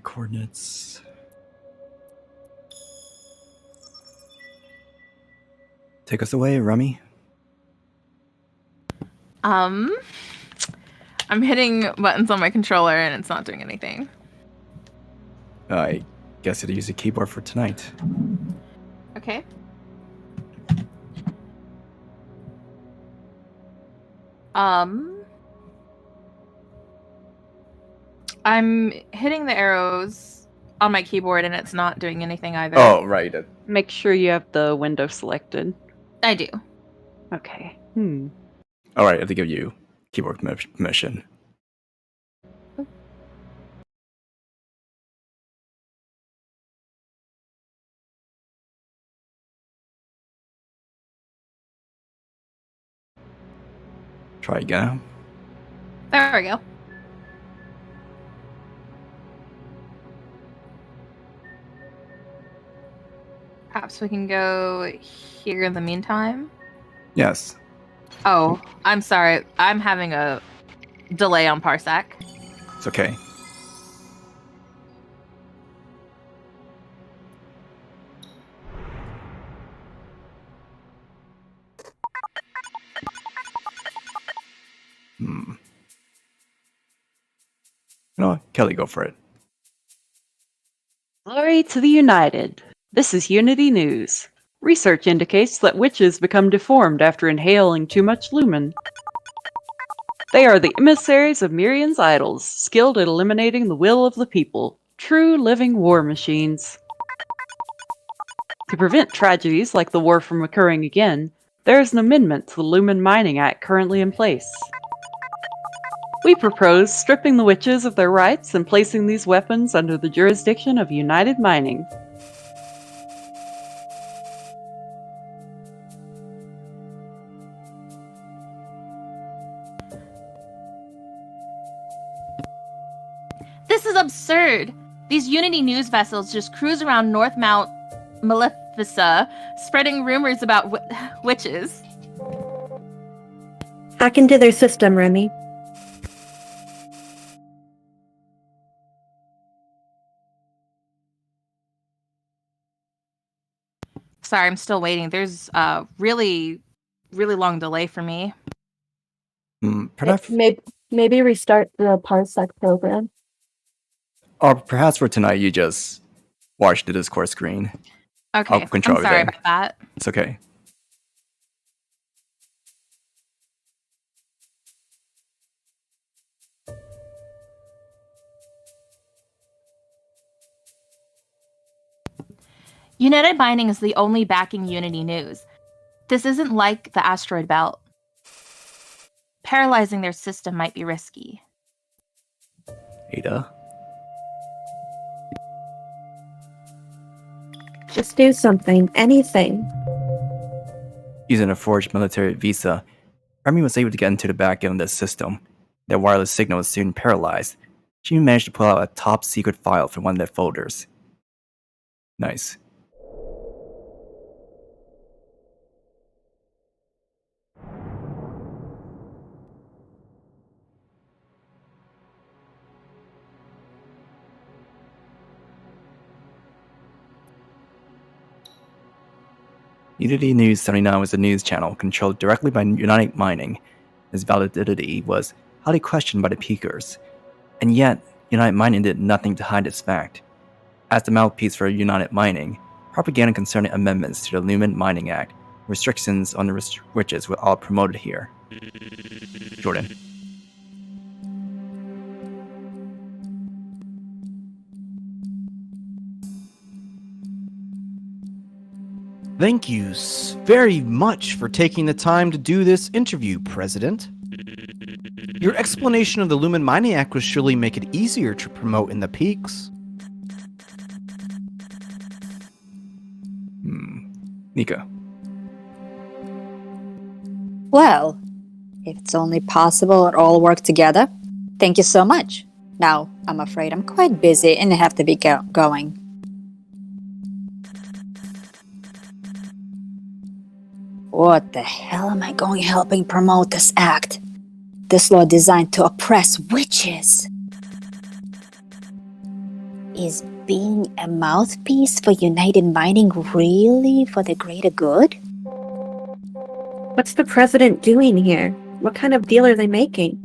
Coordinates. Take us away, Remi. I'm hitting buttons on my controller and it's not doing anything. I guess I'd use a keyboard for tonight. Okay. I'm hitting the arrows on my keyboard and it's not doing anything either. Oh, right. Make sure you have the window selected. I do. Okay. All right, I have to give you keyboard permission. Try again. There we go. Perhaps we can go here in the meantime. Yes. Oh, I'm sorry. I'm having a delay on Parsec. It's okay. You know what? Kelly, go for it. Glory to the United. This is Unity News. Research indicates that witches become deformed after inhaling too much lumen. They are the emissaries of Miriam's idols, skilled at eliminating the will of the people. True living war machines. To prevent tragedies like the war from occurring again, there is an amendment to the Lumen Mining Act currently in place. We propose stripping the witches of their rights and placing these weapons under the jurisdiction of United Mining. This is absurd! These Unity news vessels just cruise around North Mount Maleficca, spreading rumors about witches. Hack into their system, Remi. Sorry, I'm still waiting. There's a really long delay for me. Perhaps, Maybe restart the Parsec program. or perhaps for tonight you just watch the Discord screen. Okay, I'll control I'm sorry everything. about that. It's okay. United Mining is the only backing Unity news. This isn't like the asteroid belt. Paralyzing their system might be risky. Ada? Just do something, anything. Using a forged military visa, Remi was able to get into the back end of the system. Their wireless signal was soon paralyzed. She even managed to pull out a top secret file from one of their folders. Nice. Unity News 79 was a news channel controlled directly by United Mining. Its validity was highly questioned by the Peakers, and yet United Mining did nothing to hide its fact. As the mouthpiece for United Mining, propaganda concerning amendments to the Lumen Mining Act, restrictions on the witches were all promoted here. Jordan. Thank you very much for taking the time to do this interview, President. Your explanation of the Lumen Mining Act would surely make it easier to promote in the peaks. Nika. Well, if it's only possible it all work together, thank you so much. Now, I'm afraid I'm quite busy and I have to be going. What the hell am I going helping promote this act? This law designed to oppress witches. Is being a mouthpiece for United Mining really for the greater good? What's the president doing here? What kind of deal are they making?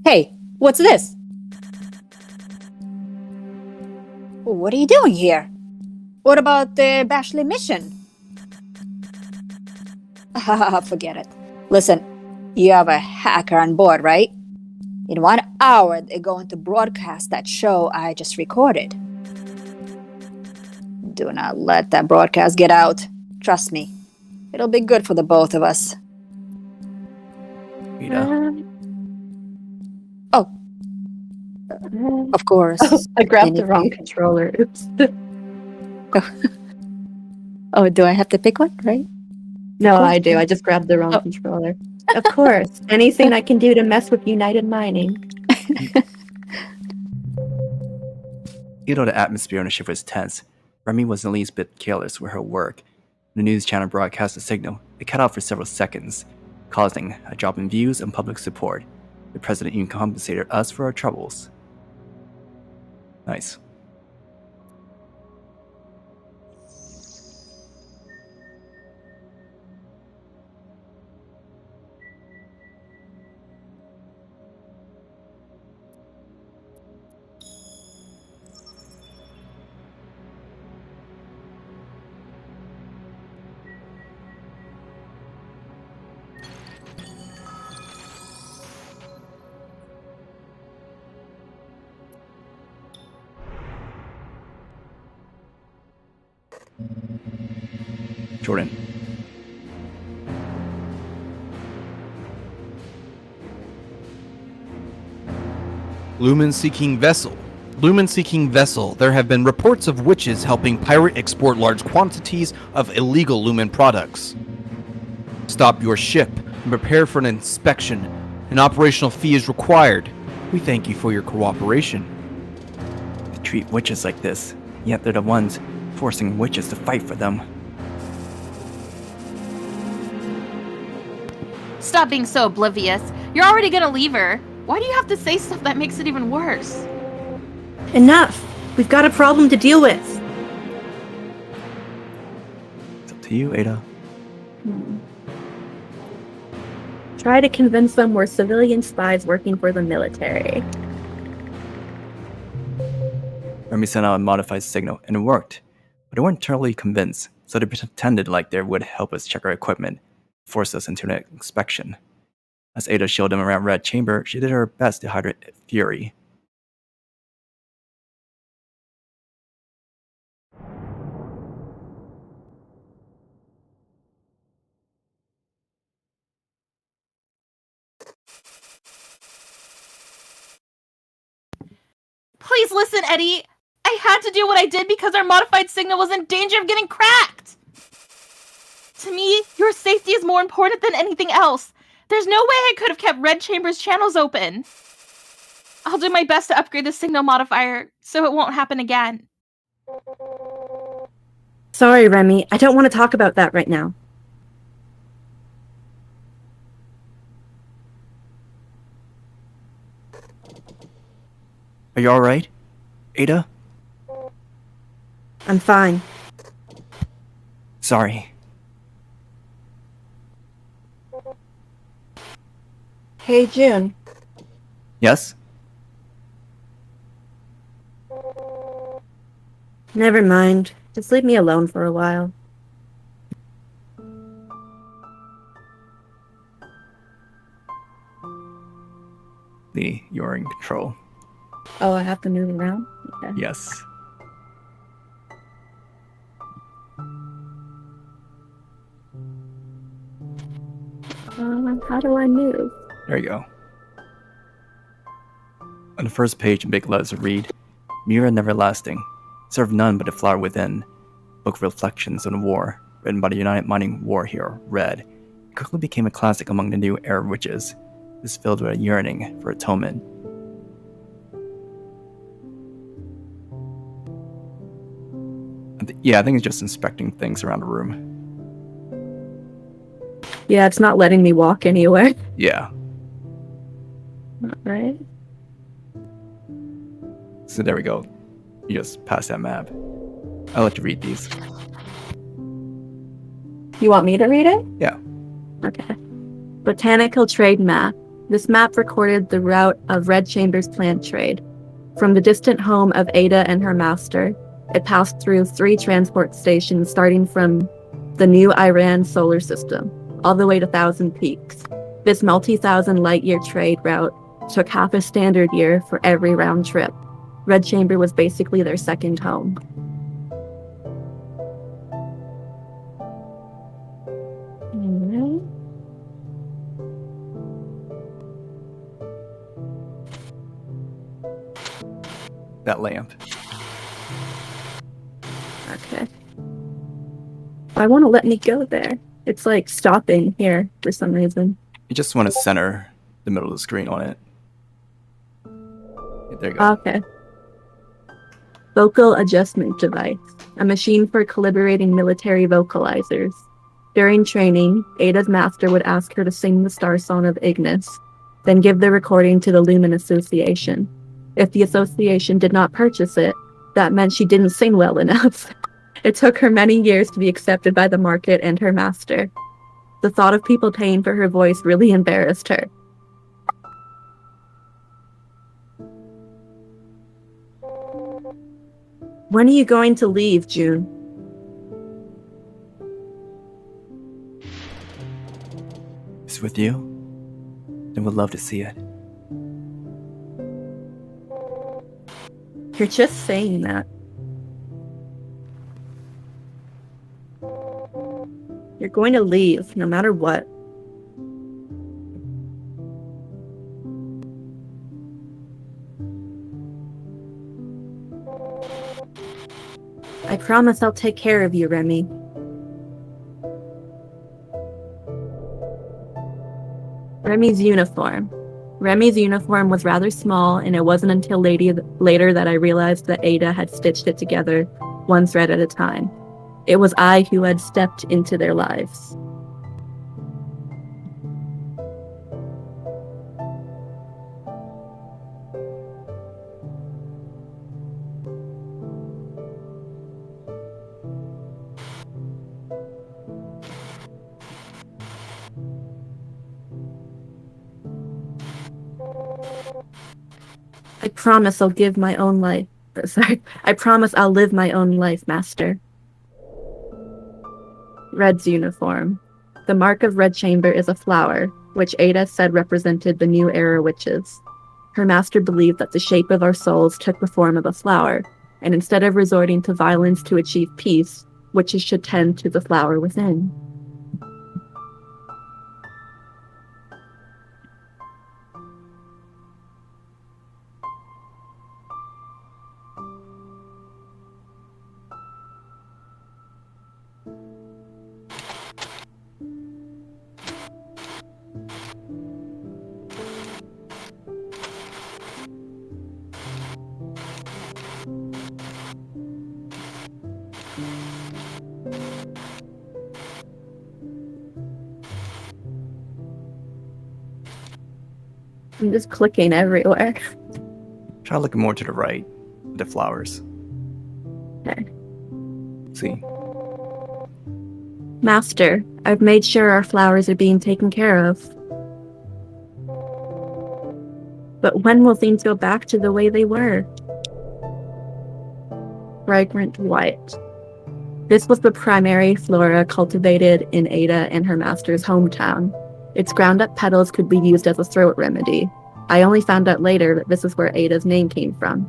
Hey, what's this? What are you doing here? What about the Bashley mission? Forget it. Listen, you have a hacker on board, right? In 1 hour, they're going to broadcast that show I just recorded. Do not let that broadcast get out. Trust me. It'll be good for the both of us. Of course. Oh, I grabbed the Anything- wrong controller. Oops. Oh, do I have to pick one, right? No, I do. I just grabbed the wrong controller. Of course. Anything I can do to mess with United Mining. Even though the atmosphere on the ship was tense, Remi wasn't the least bit careless with her work. When the news channel broadcast a signal, it cut out for several seconds, causing a drop in views and public support. The president even compensated us for our troubles. Nice. Jordan. Lumen-seeking vessel. Lumen-seeking vessel. There have been reports of witches helping pirate export large quantities of illegal Lumen products. Stop your ship and prepare for an inspection. An operational fee is required. We thank you for your cooperation. They treat witches like this, yet they're the ones forcing witches to fight for them. Stop being so oblivious. You're already gonna leave her. Why do you have to say stuff that makes it even worse? Enough! We've got a problem to deal with. It's up to you, Ada. Try to convince them we're civilian spies working for the military. Remi sent out a modified signal, and it worked. But they weren't totally convinced, so they pretended like they would help us check our equipment, force us into an inspection. As Ada showed them around Red Chamber, she did her best to hide her fury. Please listen, Eddie. I had to do what I did because our modified signal was in danger of getting cracked. To me, your safety is more important than anything else. There's no way I could have kept Red Chamber's channels open. I'll do my best to upgrade the signal modifier so it won't happen again. Sorry, Remi. I don't want to talk about that right now. Are you alright, Ada? I'm fine. Sorry. Hey, June. Yes? Never mind. Just leave me alone for a while. You're in control. Oh, I have to move around? Okay. Yes. How do I move? There you go. On the first page in big letters read, Mira Neverlasting. Serve none but the flower within. Book of Reflections on the War, written by the United Mining war hero, Red. It quickly became a classic among the new era witches. It was filled with a yearning for atonement. Yeah, I think it's just inspecting things around the room. Yeah, it's not letting me walk anywhere. Yeah. Right? So there we go. You just pass that map. I'll let you read these. You want me to read it? Yeah. Okay. Botanical trade map. This map recorded the route of Red Chamber's plant trade. From the distant home of Ada and her master, it passed through 3 transport stations starting from the new Iran solar system, all the way to Thousand Peaks. This multi-thousand light-year trade route took half a standard year for every round trip. Red Chamber was basically their second home. Alright. That lamp. Okay. I want to let me go there. It's like stopping here for some reason. You just want to center the middle of the screen on it. There you go. Okay. Vocal adjustment device. A machine for calibrating military vocalizers. During training, Ada's master would ask her to sing the Starsong of Ignis, then give the recording to the Lumen Association. If the association did not purchase it, that meant she didn't sing well enough. It took her many years to be accepted by the market and her master. The thought of people paying for her voice really embarrassed her. When are you going to leave, June? It's with you? Then would love to see it. You're just saying that. You're going to leave, no matter what. I promise I'll take care of you, Remi. Remi's uniform. Remi's uniform was rather small, and it wasn't until later that I realized that Ada had stitched it together, one thread at a time. It was I who had stepped into their lives. I promise I'll give my own life. Sorry, I promise I'll live my own life, Master. Red's uniform. The mark of Red Chamber is a flower, which Ada said represented the New Era witches. Her master believed that the shape of our souls took the form of a flower, and instead of resorting to violence to achieve peace, witches should tend to the flower within. I'm just clicking everywhere. Try looking more to the right with the flowers. Okay. See? Master, I've made sure our flowers are being taken care of. But when will things go back to the way they were? Fragrant white. This was the primary flora cultivated in Ada and her master's hometown. Its ground-up petals could be used as a throat remedy. I only found out later that this is where Ada's name came from.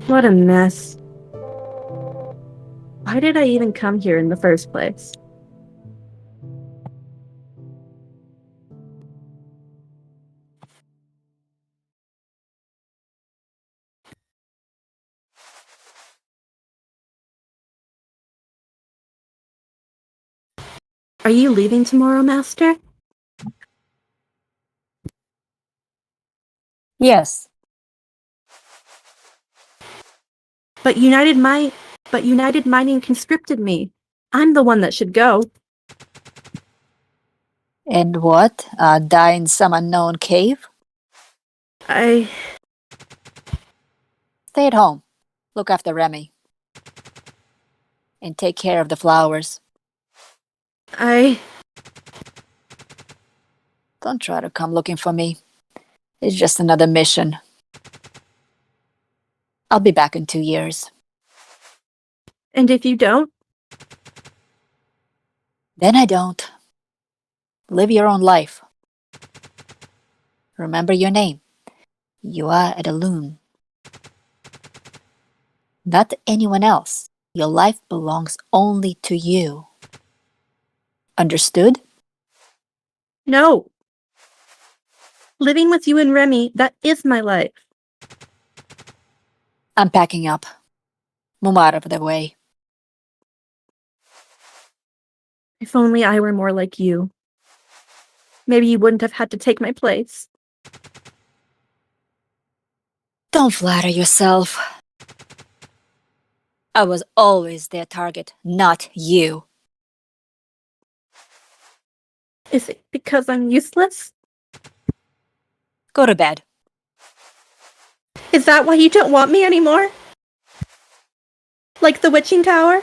What a mess. Why did I even come here in the first place? Are you leaving tomorrow, Master? Yes. But United Mining conscripted me. I'm the one that should go. And what? Die in some unknown cave? I Stay at home. Look after Remi. And take care of the flowers. Don't try to come looking for me. It's just another mission. I'll be back in 2 years. And if you don't? Then I don't. Live your own life. Remember your name. You are at a loon. Not to anyone else. Your life belongs only to you. Understood? No. Living with you and Remi, that is my life. I'm packing up. Move out of the way. If only I were more like you. Maybe you wouldn't have had to take my place. Don't flatter yourself. I was always their target, not you. Is it because I'm useless? Go to bed. Is that why you don't want me anymore? Like the witching tower?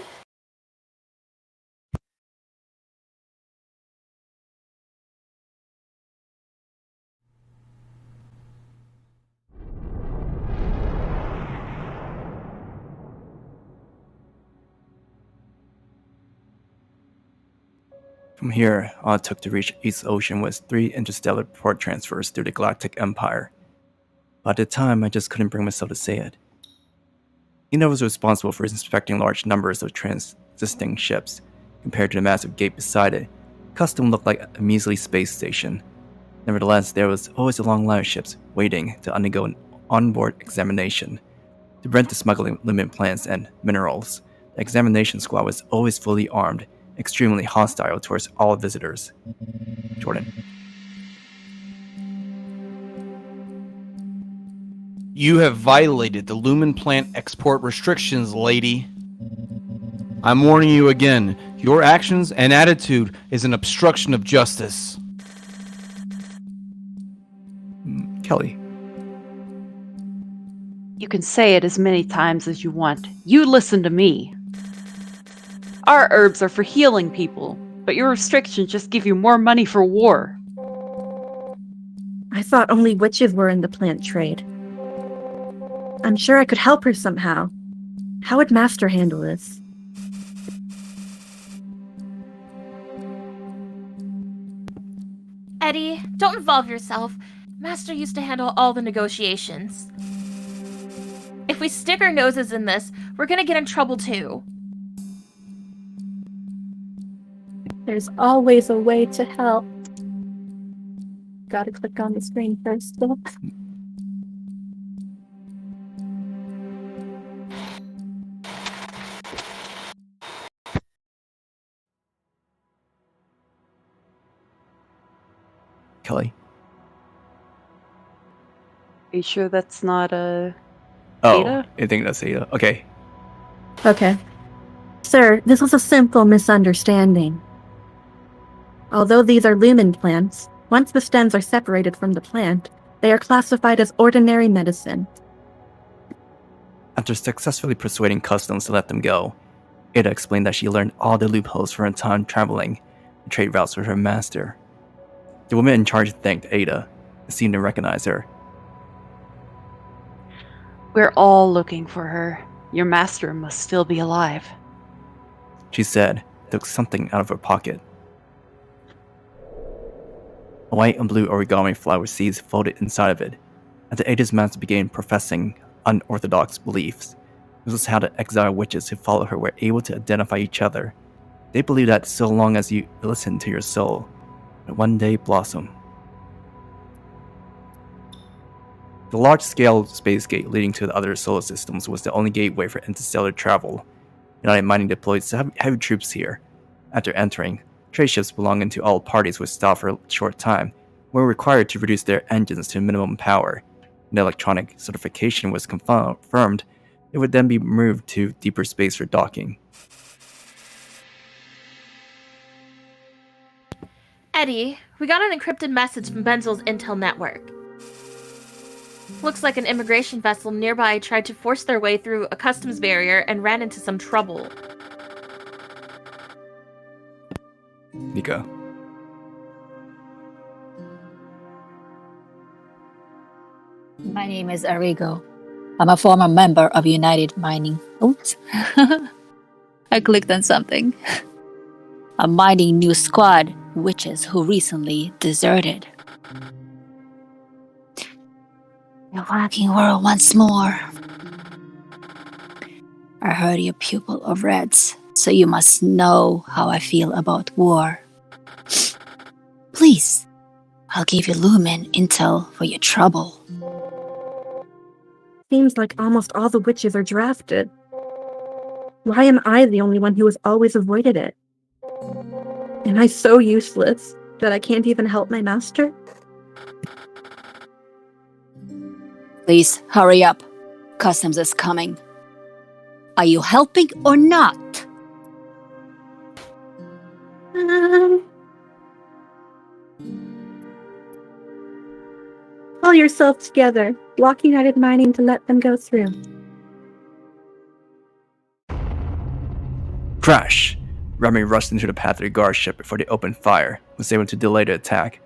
From here, all it took to reach East Ocean was 3 interstellar port transfers through the Galactic Empire. But at the time, I just couldn't bring myself to say it. Ina was responsible for inspecting large numbers of transiting ships. Compared to the massive gate beside it, Custom looked like a measly space station. Nevertheless, there was always a long line of ships waiting to undergo an onboard examination. To prevent the smuggling of limited plants and minerals, the examination squad was always fully armed, extremely hostile towards all visitors. Jordan. You have violated the Lumen plant export restrictions, lady. I'm warning you again. Your actions and attitude is an obstruction of justice. Kelly. You can say it as many times as you want. You listen to me. Our herbs are for healing people, but your restrictions just give you more money for war. I thought only witches were in the plant trade. I'm sure I could help her somehow. How would Master handle this? Eddie, don't involve yourself. Master used to handle all the negotiations. If we stick our noses in this, we're gonna get in trouble too. There's always a way to help. Gotta click on the screen first, though. Kelly. Are you sure that's not a... Oh, Ada? I think that's Ada. Okay. Okay. Sir, this was a simple misunderstanding. Although these are lumen plants, once the stems are separated from the plant, they are classified as ordinary medicine. After successfully persuading Customs to let them go, Ada explained that she learned all the loopholes for her time traveling and trade routes with her master. The woman in charge thanked Ada and seemed to recognize her. We're all looking for her. Your master must still be alive. She said, and took something out of her pocket. A white and blue origami flower seeds folded inside of it. After Ada's master began professing unorthodox beliefs, this was how the exiled witches who followed her were able to identify each other. They believed that so long as you listened to your soul, it would one day blossom. The large-scale space gate leading to the other solar systems was the only gateway for interstellar travel. United Mining deployed heavy troops here. After entering, trade ships belonging to all parties would stop for a short time, were required to reduce their engines to minimum power. When electronic certification was confirmed, it would then be moved to deeper space for docking. Eddie, we got an encrypted message from Benzel's intel network. Looks like an immigration vessel nearby tried to force their way through a customs barrier and ran into some trouble. Nico. My name is Arrigo. I'm a former member of United Mining. Oops. I clicked on something. A mining new squad, witches who recently deserted. The working world once more. I heard you're pupil of Reds, so you must know how I feel about war. Please, I'll give you Lumen intel for your trouble. Seems like almost all the witches are drafted. Why am I the only one who has always avoided it? Am I so useless that I can't even help my master? Please, hurry up. Customs is coming. Are you helping or not? Pull yourself together. Block United Mining to let them go through. Crash! Remi rushed into the path of the guard ship before they opened fire, was able to delay the attack.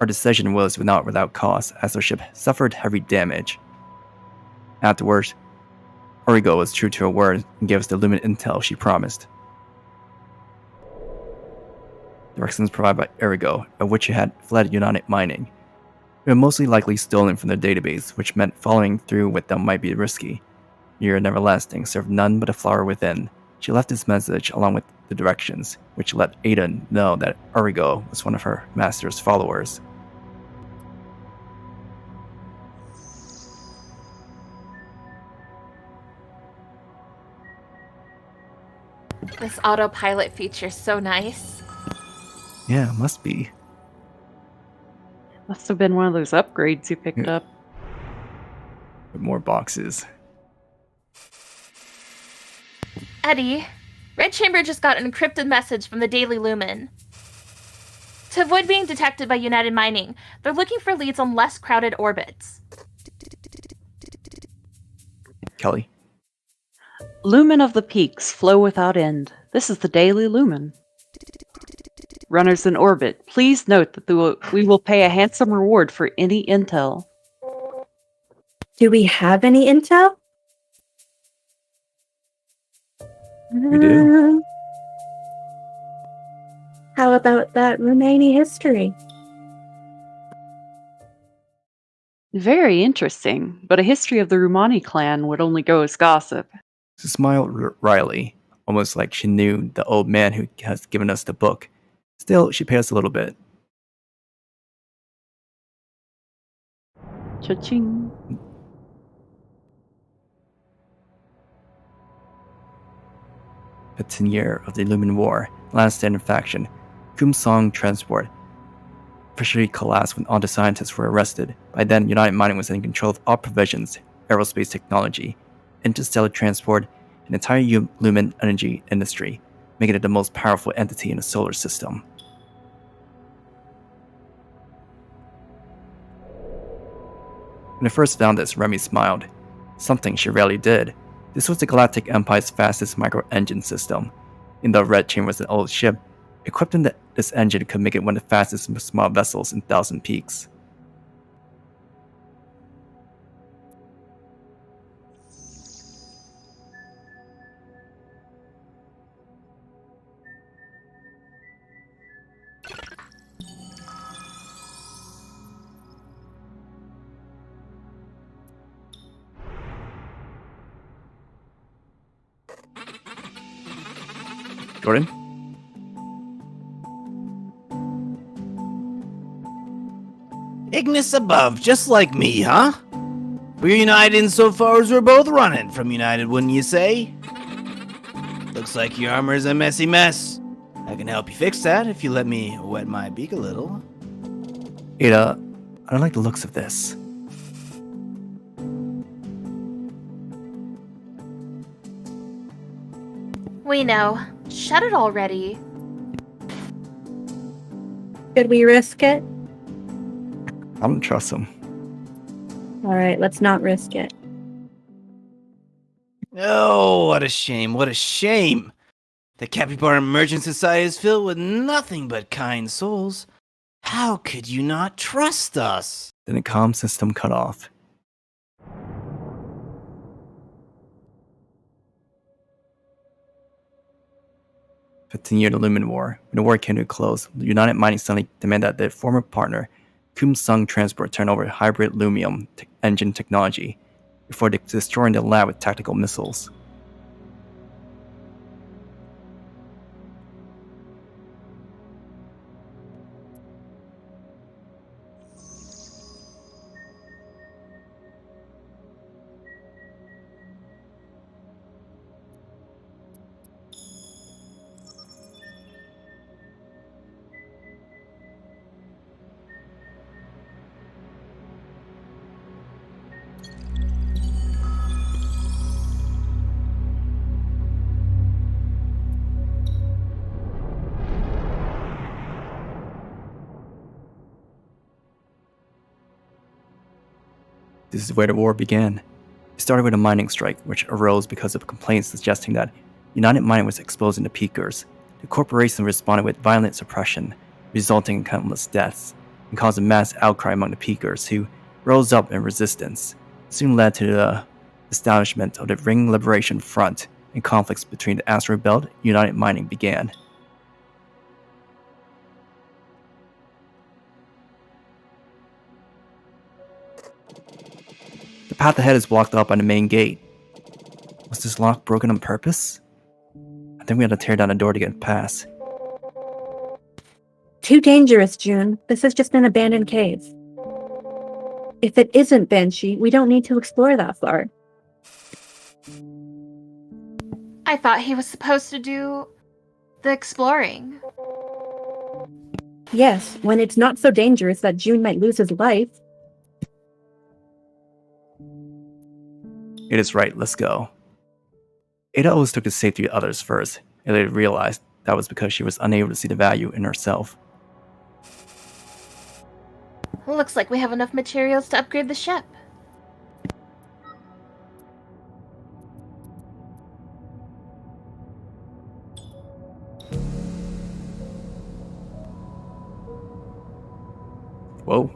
Our decision was not without cause, as our ship suffered heavy damage. Afterwards, Arrigo was true to her word and gave us the Lumen intel she promised. Directions provided by Arrigo, of which had fled United Mining. They were mostly likely stolen from their database, which meant following through with them might be risky. Year Neverlasting served none but a flower within. She left this message along with the directions, which let Ada know that Arrigo was one of her master's followers. This autopilot feature's so nice. Yeah, must be. Must have been one of those upgrades you picked Yeah. up. With more boxes. Eddie, Red Chamber just got an encrypted message from the Daily Lumen. To avoid being detected by United Mining, they're looking for leads on less crowded orbits. Kelly. Lumen of the peaks flow without end. This is the Daily Lumen. Runners in orbit, please note that we will pay a handsome reward for any intel. Do we have any intel? We do. How about that Romani history? Very interesting, but a history of the Rumani clan would only go as gossip. She smiled wryly, almost like she knew the old man who has given us the book. Still, she paid us a little bit. Cha-ching. The 10th year of the Lumen War, last standing faction, Song Transport, officially collapsed when all the scientists were arrested. By then, United Mining was in control of all provisions, aerospace technology, interstellar transport, and the entire Lumen energy industry, making it the most powerful entity in the solar system. When I first found this, Remi smiled. Something she rarely did. This was the Galactic Empire's fastest micro-engine system. In the Red Chamber was an old ship. Equipping this engine could make it one of the fastest small vessels in Thousand Peaks. Jordan? Ignis above, just like me, huh? We're united insofar as we're both running from United, wouldn't you say? Looks like your armor's a messy mess. I can help you fix that if you let me wet my beak a little. Ada, I don't like the looks of this. We know. Shut it already. Should we risk it? I don't trust him. Alright, let's not risk it. Oh, what a shame, what a shame. The Capybara Merchant Society is filled with nothing but kind souls. How could you not trust us? Then the comm system cut off. Continued the Lumen War. When the war came to a close, United Mining suddenly demanded that their former partner, Sung Transport, turn over hybrid Lumium engine technology before destroying the lab with tactical missiles. This is where the war began. It started with a mining strike, which arose because of complaints suggesting that United Mining was exposing the peakers. The corporation responded with violent suppression, resulting in countless deaths, and caused a mass outcry among the peakers, who rose up in resistance. It soon led to the establishment of the Ring Liberation Front, and conflicts between the Asteroid Belt and United Mining began. The path ahead is blocked up by the main gate. Was this lock broken on purpose? I think we had to tear down the door to get past. Too dangerous, June. This is just an abandoned cave. If it isn't Banshee, we don't need to explore that far. I thought he was supposed to do the exploring. Yes, when it's not so dangerous that June might lose his life. It is right, let's go. Ada always took the safety of others first, and later realized that was because she was unable to see the value in herself. Looks like we have enough materials to upgrade the ship. Whoa.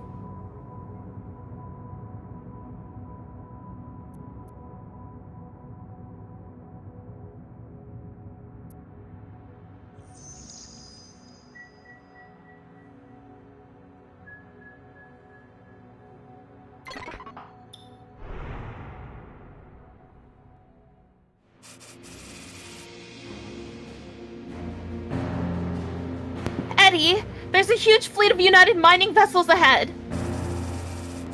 Eddie, there's a huge fleet of United Mining vessels ahead.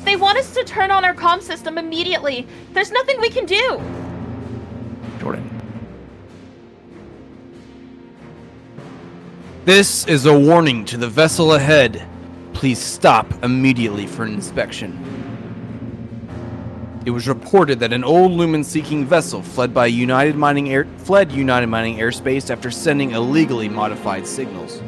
They want us to turn on our comm system immediately. There's nothing we can do. Jordan. This is a warning to the vessel ahead. Please stop immediately for an inspection. It was reported that an old Lumen-seeking vessel fled United Mining airspace after sending illegally modified signals.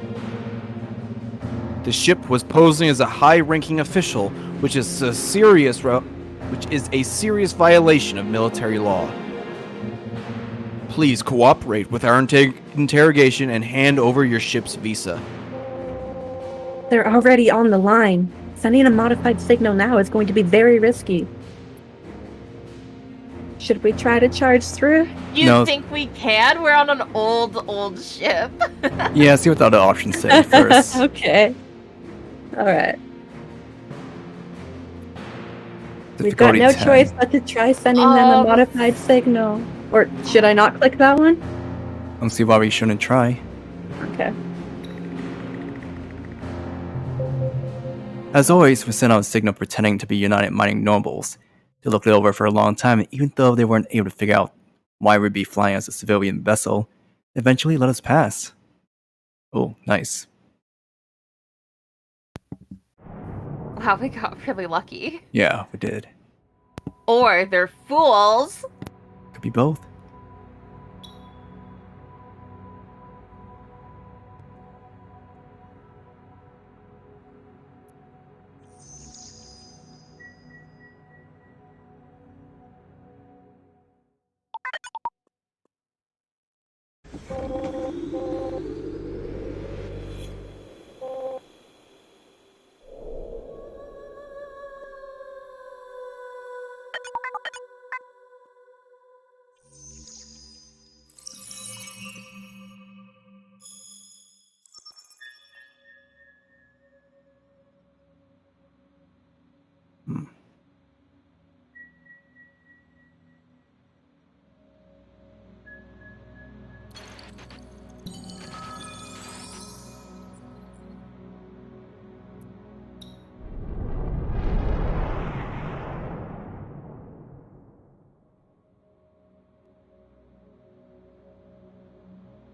The ship was posing as a high-ranking official, which is a serious violation of military law. Please cooperate with our interrogation and hand over your ship's visa. They're already on the line. Sending a modified signal now is going to be very risky. Should we try to charge through? You think we can? We're on an old ship. Yeah, see what the other options say first. Okay. Alright. We've got no choice but to try sending them a modified signal. Or should I not click that one? I don't see why we shouldn't try. Okay. As always, we sent out a signal pretending to be United Mining nobles. They looked it over for a long time, and even though they weren't able to figure out why we'd be flying as a civilian vessel, they eventually let us pass. Oh, nice. Wow, we got really lucky. Yeah, we did. Or they're fools. Could be both.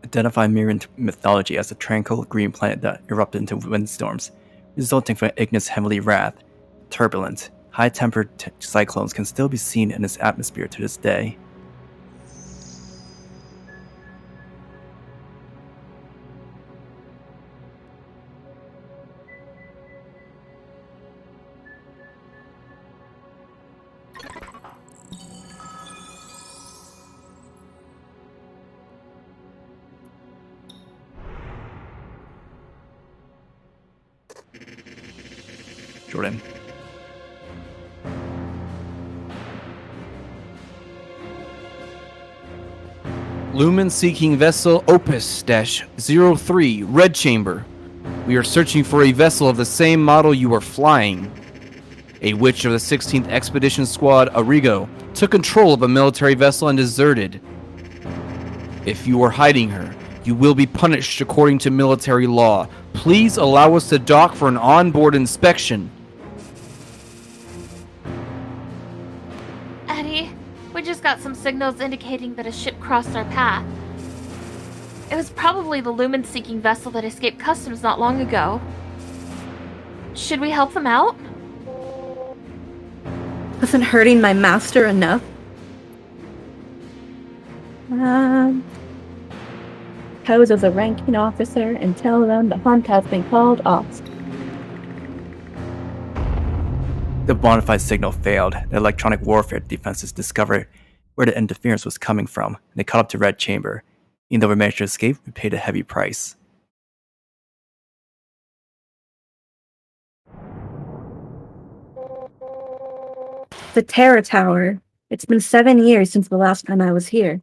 identify Mirian mythology as a tranquil green planet that erupted into windstorms, resulting from Ignis' heavenly wrath. Turbulent, high-tempered cyclones can still be seen in its atmosphere to this day. Jordan. Lumen-seeking vessel Opus-03, Red Chamber. We are searching for a vessel of the same model you are flying. A witch of the 16th Expedition Squad, Arrigo, took control of a military vessel and deserted. If you are hiding her, you will be punished according to military law. Please allow us to dock for an onboard inspection. Eddie, we just got some signals indicating that a ship crossed our path. It was probably the Lumen-seeking vessel that escaped customs not long ago. Should we help them out? Wasn't hurting my master enough? Pose as a ranking officer and tell them the hunt has been called off. The bona fide signal failed. The electronic warfare defenses discovered where the interference was coming from, and they caught up to Red Chamber. Even though we managed to escape, we paid a heavy price. The Terror Tower. It's been 7 years since the last time I was here.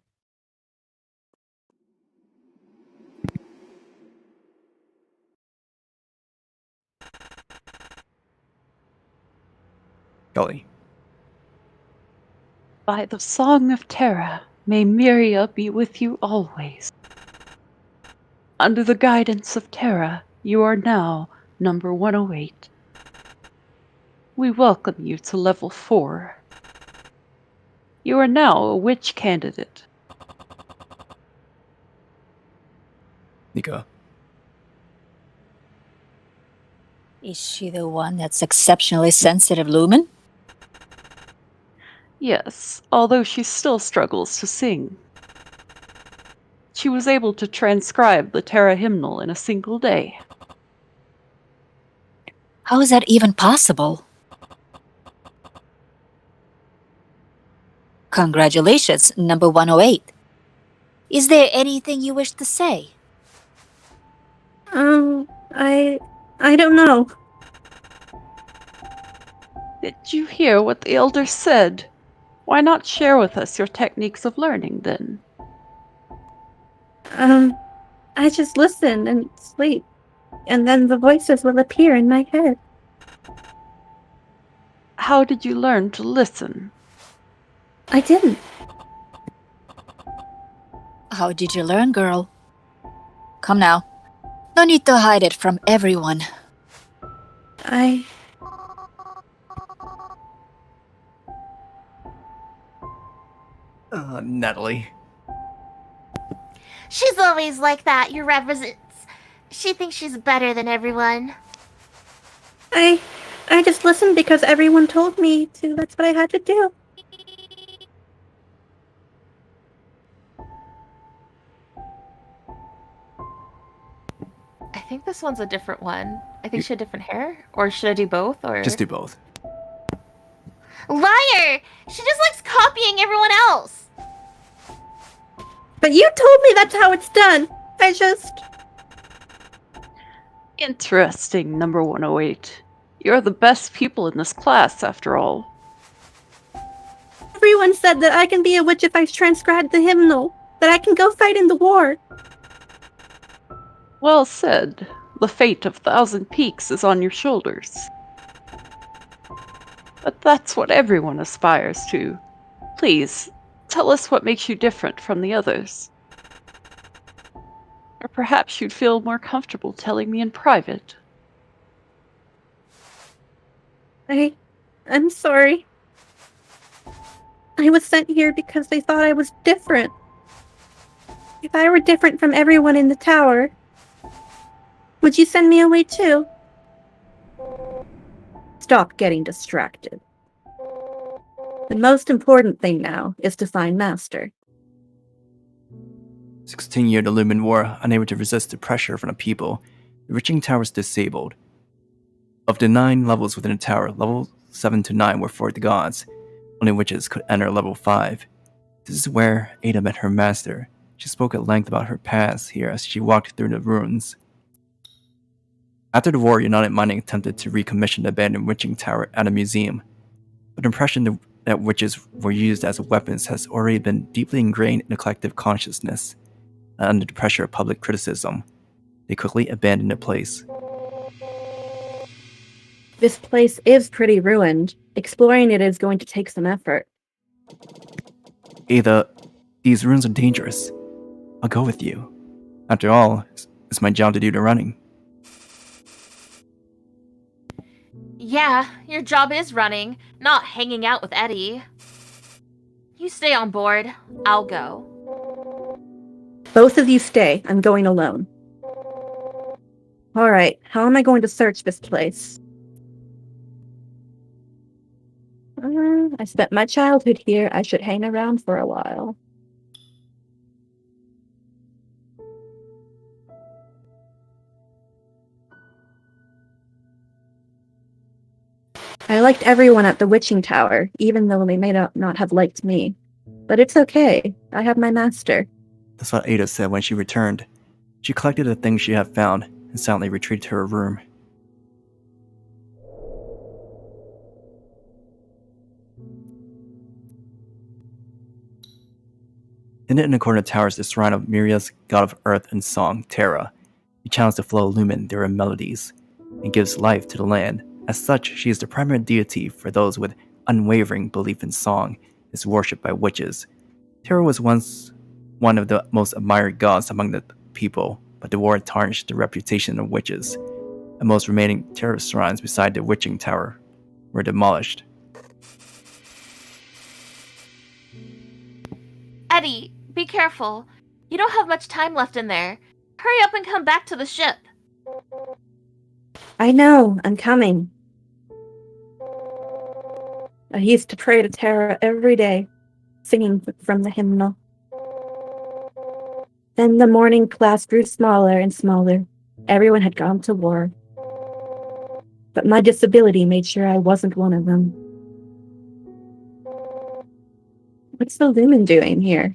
Gully. By the song of Terra, may Miria be with you always. Under the guidance of Terra, you are now number 108. We welcome you to level 4. You are now a witch candidate. Nika. Is she the one that's exceptionally sensitive, Lumen? Yes, although she still struggles to sing. She was able to transcribe the Terra hymnal in a single day. How is that even possible? Congratulations, number 108. Is there anything you wish to say? I don't know. Did you hear what the elder said? Why not share with us your techniques of learning, then? I just listen and sleep, and then the voices will appear in my head. How did you learn to listen? I didn't. How did you learn, girl? Come now. No need to hide it from everyone. Natalie. She's always like that, your reverence. She thinks she's better than everyone. I just listened because everyone told me to. That's what I had to do. I think this one's a different one. I think she had different hair. Or should I do both? Or Just do both. Liar! She just likes copying everyone else. But you told me that's how it's done. Interesting, number 108. You're the best people in this class, after all. Everyone said that I can be a witch if I transcribe the hymnal. That I can go fight in the war. Well said. The fate of 1,000 Peaks is on your shoulders. But that's what everyone aspires to. Please, tell us what makes you different from the others. Or perhaps you'd feel more comfortable telling me in private. I'm sorry. I was sent here because they thought I was different. If I were different from everyone in the tower, would you send me away too? Stop getting distracted. The most important thing now is to find Master. 16 the Lumen War, unable to resist the pressure from the people, the Witching Tower is disabled. Of the 9 levels within the tower, level 7 to 9 were for the gods. Only witches could enter level 5. This is where Ada met her master. She spoke at length about her past here as she walked through the ruins. After the war, United Mining attempted to recommission the abandoned Witching Tower at a museum, but the impression that witches were used as weapons has already been deeply ingrained in the collective consciousness. And under the pressure of public criticism, they quickly abandoned the place. This place is pretty ruined. Exploring it is going to take some effort. Ada, these ruins are dangerous. I'll go with you. After all, it's my job to do the running. Yeah, your job is running, not hanging out with Eddie. You stay on board. I'll go. Both of you stay. I'm going alone. Alright, how am I going to search this place? I spent my childhood here. I should hang around for a while. I liked everyone at the Witching Tower, even though they may not have liked me. But it's okay. I have my master. That's what Ada said when she returned. She collected the things she had found and silently retreated to her room. In the corner of the tower is the shrine of Miria's god of earth and song, Terra. He channels the flow of lumen through her melodies and gives life to the land. As such, she is the primary deity for those with unwavering belief in song, is worshipped by witches. Terra was once one of the most admired gods among the people, but the war tarnished the reputation of witches, and most remaining Terra shrines beside the Witching Tower were demolished. Eddie, be careful. You don't have much time left in there. Hurry up and come back to the ship. I know, I'm coming. I used to pray to Terra every day, singing from the hymnal. Then the morning class grew smaller and smaller. Everyone had gone to war. But my disability made sure I wasn't one of them. What's the lumen doing here?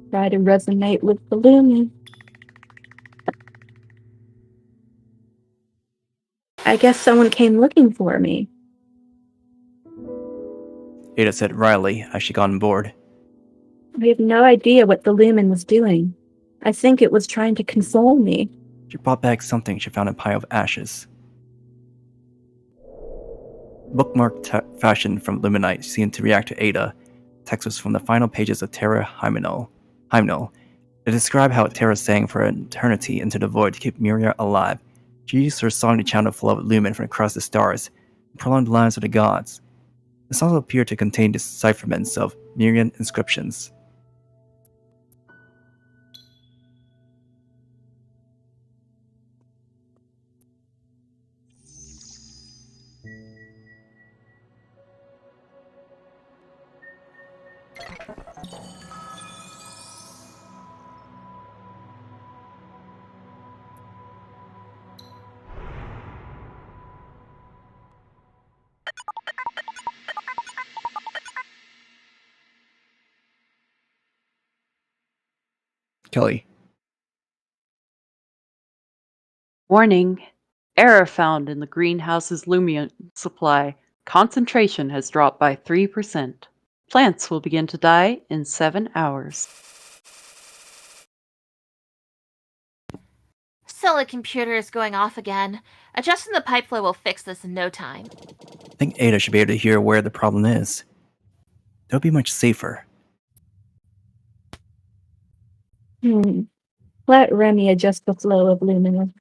Try to resonate with the lumen. I guess someone came looking for me. Ada said wryly as she got on board. I have no idea what the lumen was doing. I think it was trying to console me. She brought back something she found in a pile of ashes. Bookmark fashioned from Luminite seemed to react to Ada. Text was from the final pages of Terra Hymenal. It described how Terra sang for an eternity into the void to keep Miria alive. She used her song to channel the flow of lumen from across the stars and prolong the lives of the gods. The songs appeared to contain decipherments of Mirian inscriptions. Kelly. Warning. Error found in the greenhouse's lumen supply. Concentration has dropped by 3%. Plants will begin to die in 7 hours. Silly computer is going off again. Adjusting the pipe flow will fix this in no time. I think Ada should be able to hear where the problem is. That would be much safer. Let Remi adjust the flow of lumen.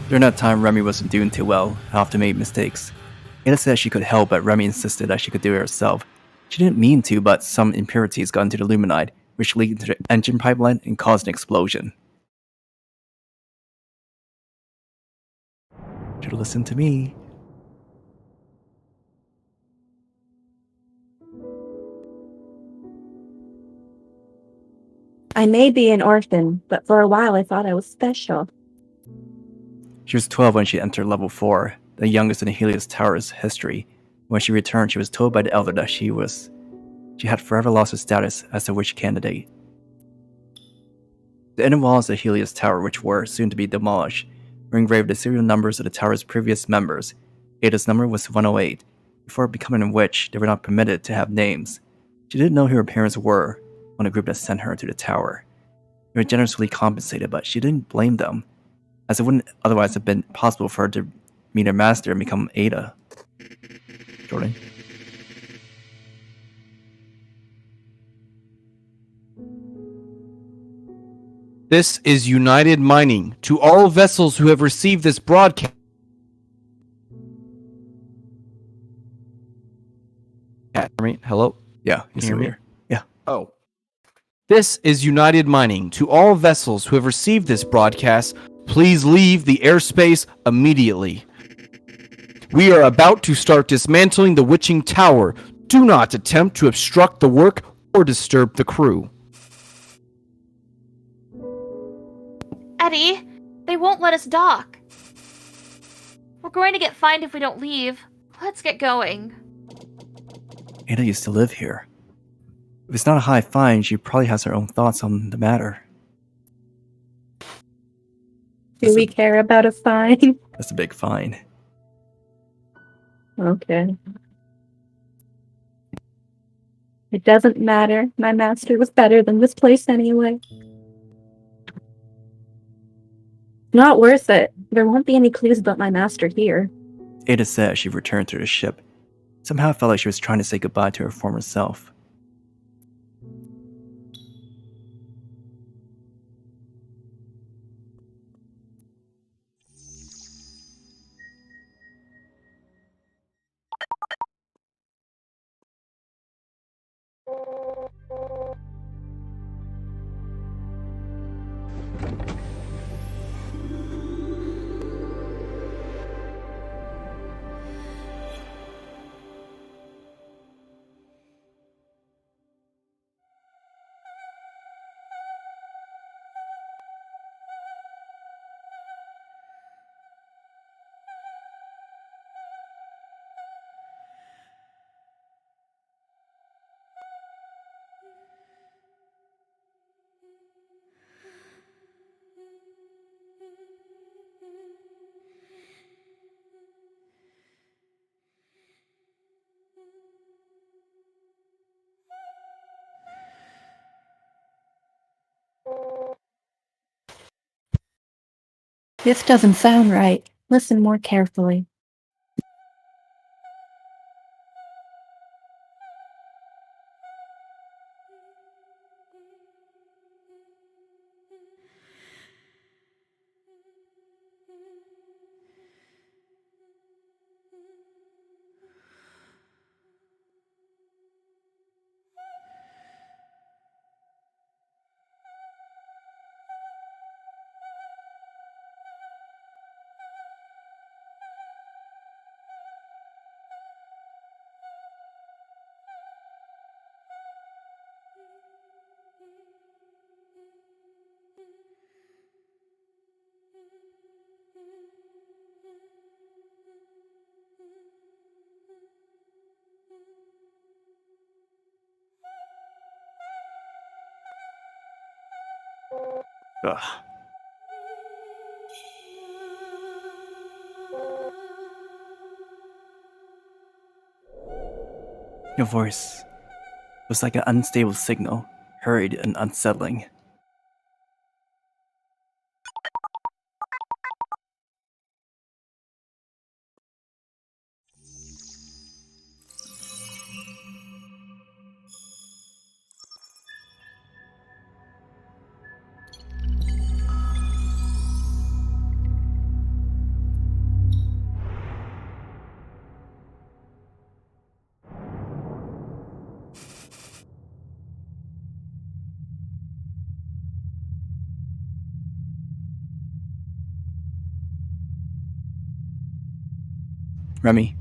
During that time, Remi wasn't doing too well and often made mistakes. Ada said she could help, but Remi insisted that she could do it herself. She didn't mean to, but some impurities got into the luminide, which leaked into the engine pipeline and caused an explosion. Should have listened to me. I may be an orphan, but for a while I thought I was special. She was 12 when she entered level 4, the youngest in the Helios Tower's history. When she returned, she was told by the Elder that she had forever lost her status as a witch candidate. The inner walls of the Helios Tower, which were soon to be demolished, were engraved with the serial numbers of the tower's previous members. Ada's number was 108. Before becoming a witch, they were not permitted to have names. She didn't know who her parents were when the group that sent her to the tower. They were generously compensated, but she didn't blame them, as it wouldn't otherwise have been possible for her to meet her master and become Ada. Jordan? This is United Mining. To all vessels who have received this broadcast. Hello? Yeah, he's Hear still me? here. Yeah. Oh. This is United Mining. To all vessels who have received this broadcast, please leave the airspace immediately. We are about to start dismantling the Witching Tower. Do not attempt to obstruct the work or disturb the crew. Eddie, they won't let us dock. We're going to get fined if we don't leave. Let's get going. Ada used to live here. If it's not a high fine, she probably has her own thoughts on the matter. Do we care about a fine? That's a big fine. Okay. It doesn't matter. My master was better than this place anyway. Not worth it. There won't be any clues about my master here. Ada said as she returned to the ship. Somehow it felt like she was trying to say goodbye to her former self. This doesn't sound right. Listen more carefully. Ugh. Your voice was like an unstable signal, hurried and unsettling. Remi,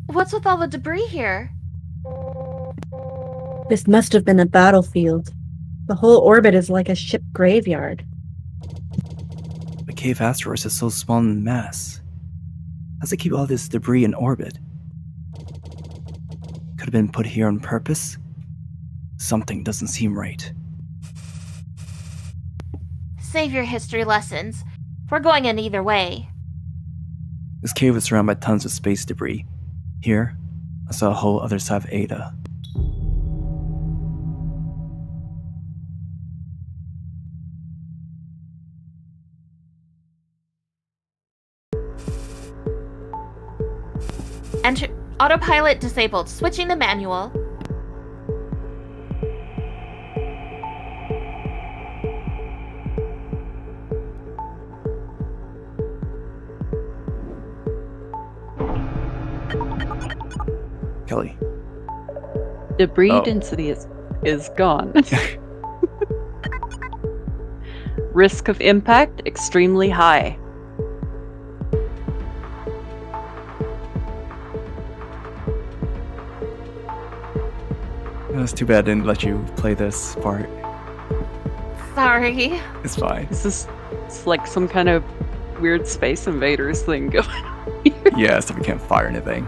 What's with all the debris here? This must have been a battlefield. The whole orbit is like a ship graveyard. the cave asteroid is so small in mass. How does it keep all this debris in orbit? Could have been put here on purpose? Something doesn't seem right. Save your history lessons. We're going in either way. This cave was surrounded by tons of space debris. Here, I saw a whole other side of Ada. Enter autopilot disabled. Switching to manual. Kelly. Debris Oh. density is gone. Risk of impact extremely high. It's too bad I didn't let you play this part. Sorry. It's fine. It's like some kind of weird Space Invaders thing going on here. Yeah, so we can't fire anything.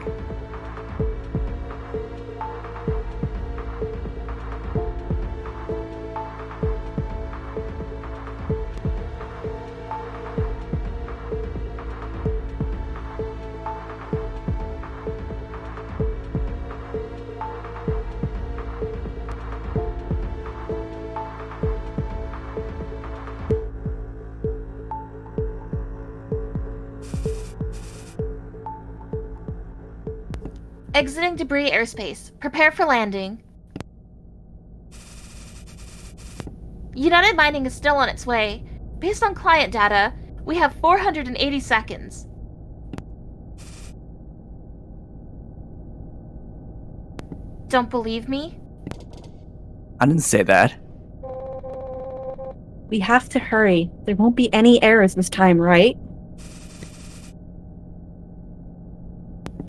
Exiting debris airspace. Prepare for landing. United Mining is still on its way. Based on client data, we have 480 seconds. Don't believe me? I didn't say that. We have to hurry. There won't be any errors this time, right?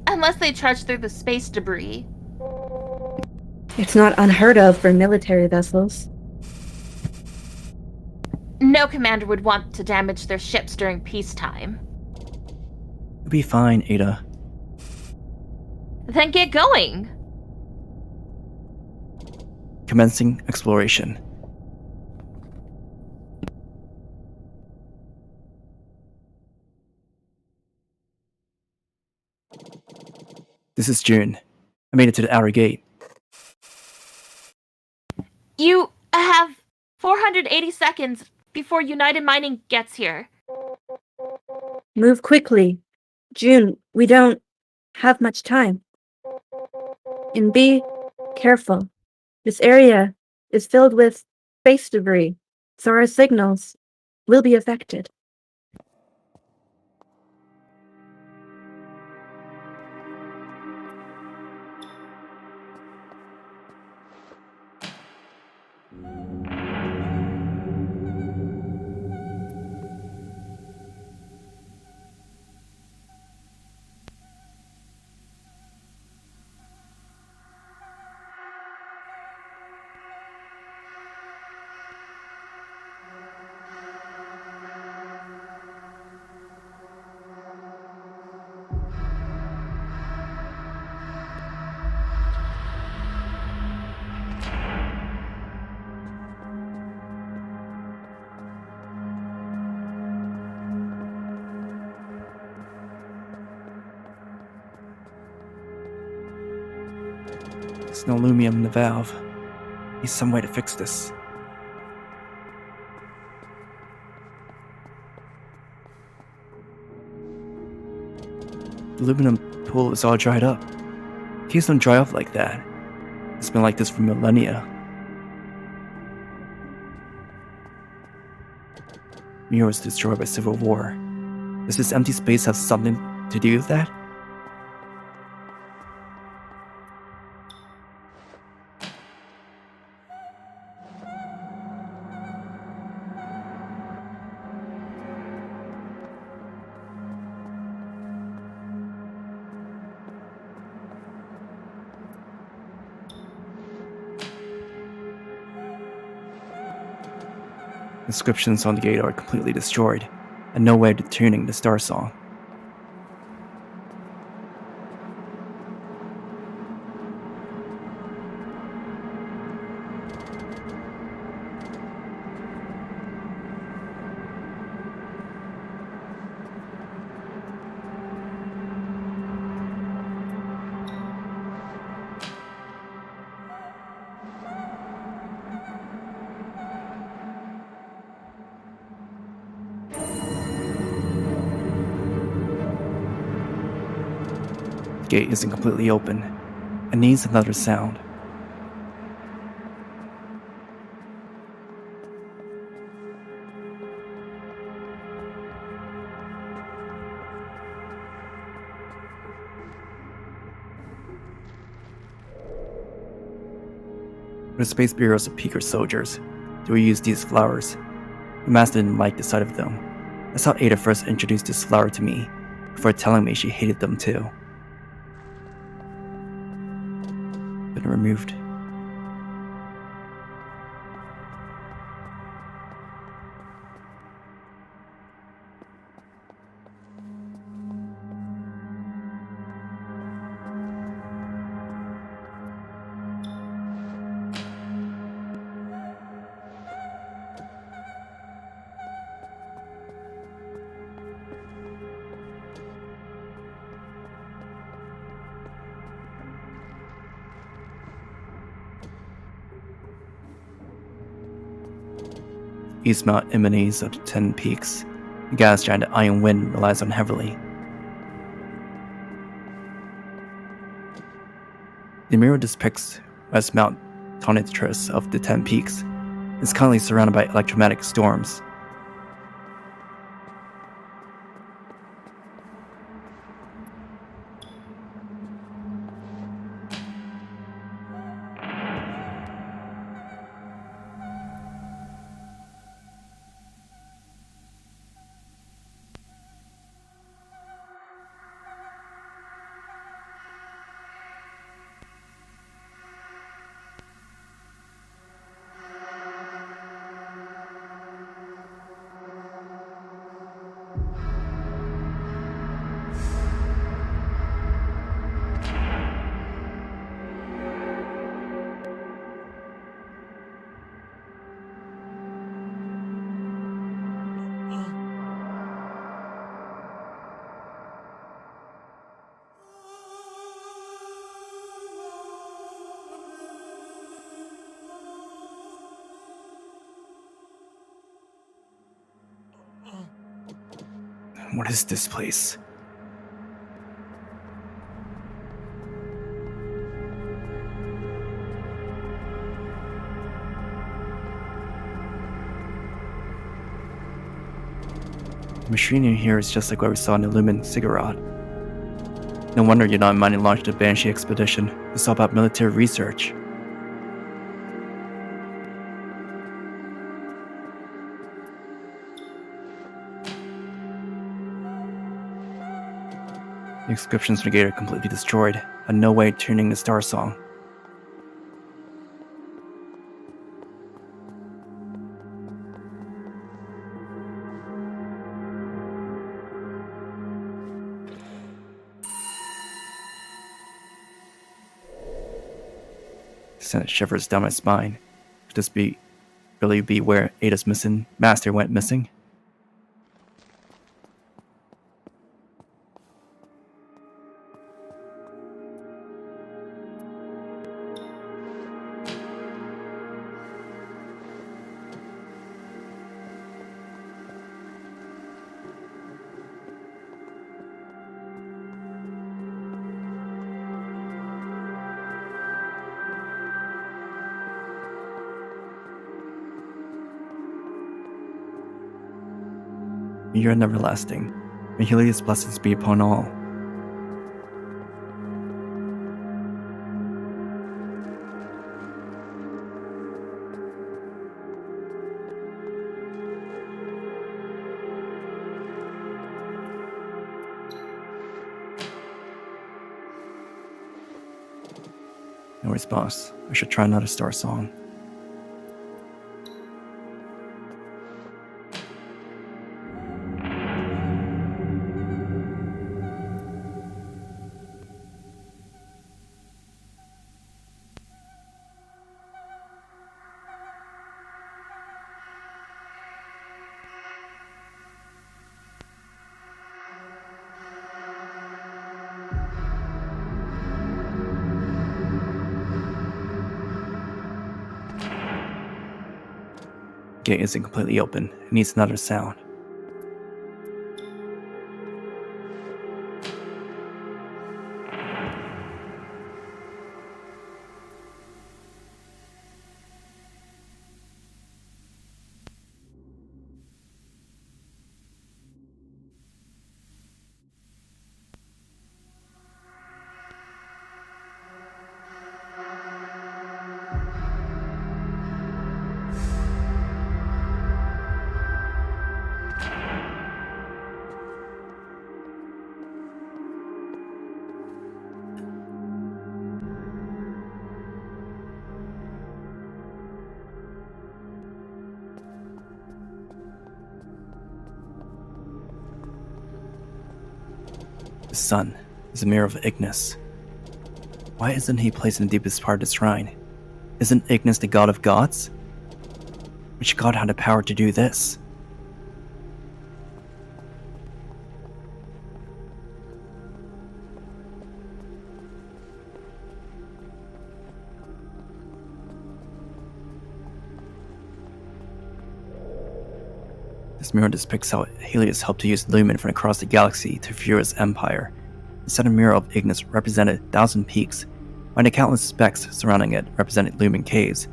Unless they charge through the space debris. It's not unheard of for military vessels. No commander would want to damage their ships during peacetime. It'll be fine, Ada. Then get going! Commencing exploration. This is June. I made it to the outer gate. You have 480 seconds before United Mining gets here. Move quickly. June, we don't have much time. And be careful. This area is filled with space debris, so our signals will be affected. There's no aluminum in the valve. Need some way to fix this. The aluminum pool is all dried up. Caves don't dry up like that. It's been like this for millennia. Mir was destroyed by civil war. Does this empty space have something to do with that? Inscriptions on the gate are completely destroyed, and no way of tuning the Starsong. The gate isn't completely open, and needs another sound. For the space bureaus of Peaker soldiers, they will use these flowers. The master didn't like the sight of them. That's how Ada first introduced this flower to me, before telling me she hated them too. Been removed. East Mount emanates of the 10 peaks. The gas giant Iron Wind relies on heavily. The mirror depicts West Mount Tonitrus of the 10 peaks. It's currently surrounded by electromagnetic storms. What is this place? The machine in here is just like what we saw in the Lumen Cigarette. No wonder United Mining launched a Banshee expedition. It's all about military research. The inscriptions on the gate are completely destroyed, and no way of tuning the Starsong. Sent shivers down my spine. Could this really be where Ada's missing master went missing? You are everlasting. May Helios' blessings be upon all. No response. I should try another Starsong. gate isn't completely open. It needs another sound. The sun is a mirror of Ignis. Why isn't he placed in the deepest part of the shrine? Isn't Ignis the god of gods? Which god had the power to do this? This mirror depicts how Helios helped to use lumen from across the galaxy to fuel his empire. The southern mirror of Ignis represented 1,000 peaks, while the countless specks surrounding it represented lumen caves.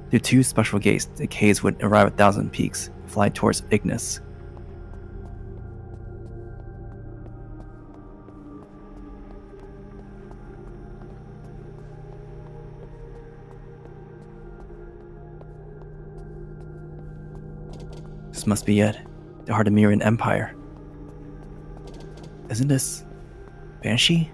Through 2 special gates, the caves would arrive at 1,000 peaks and fly towards Ignis. This must be it. The heart of Mirian Empire. Isn't this Banshee?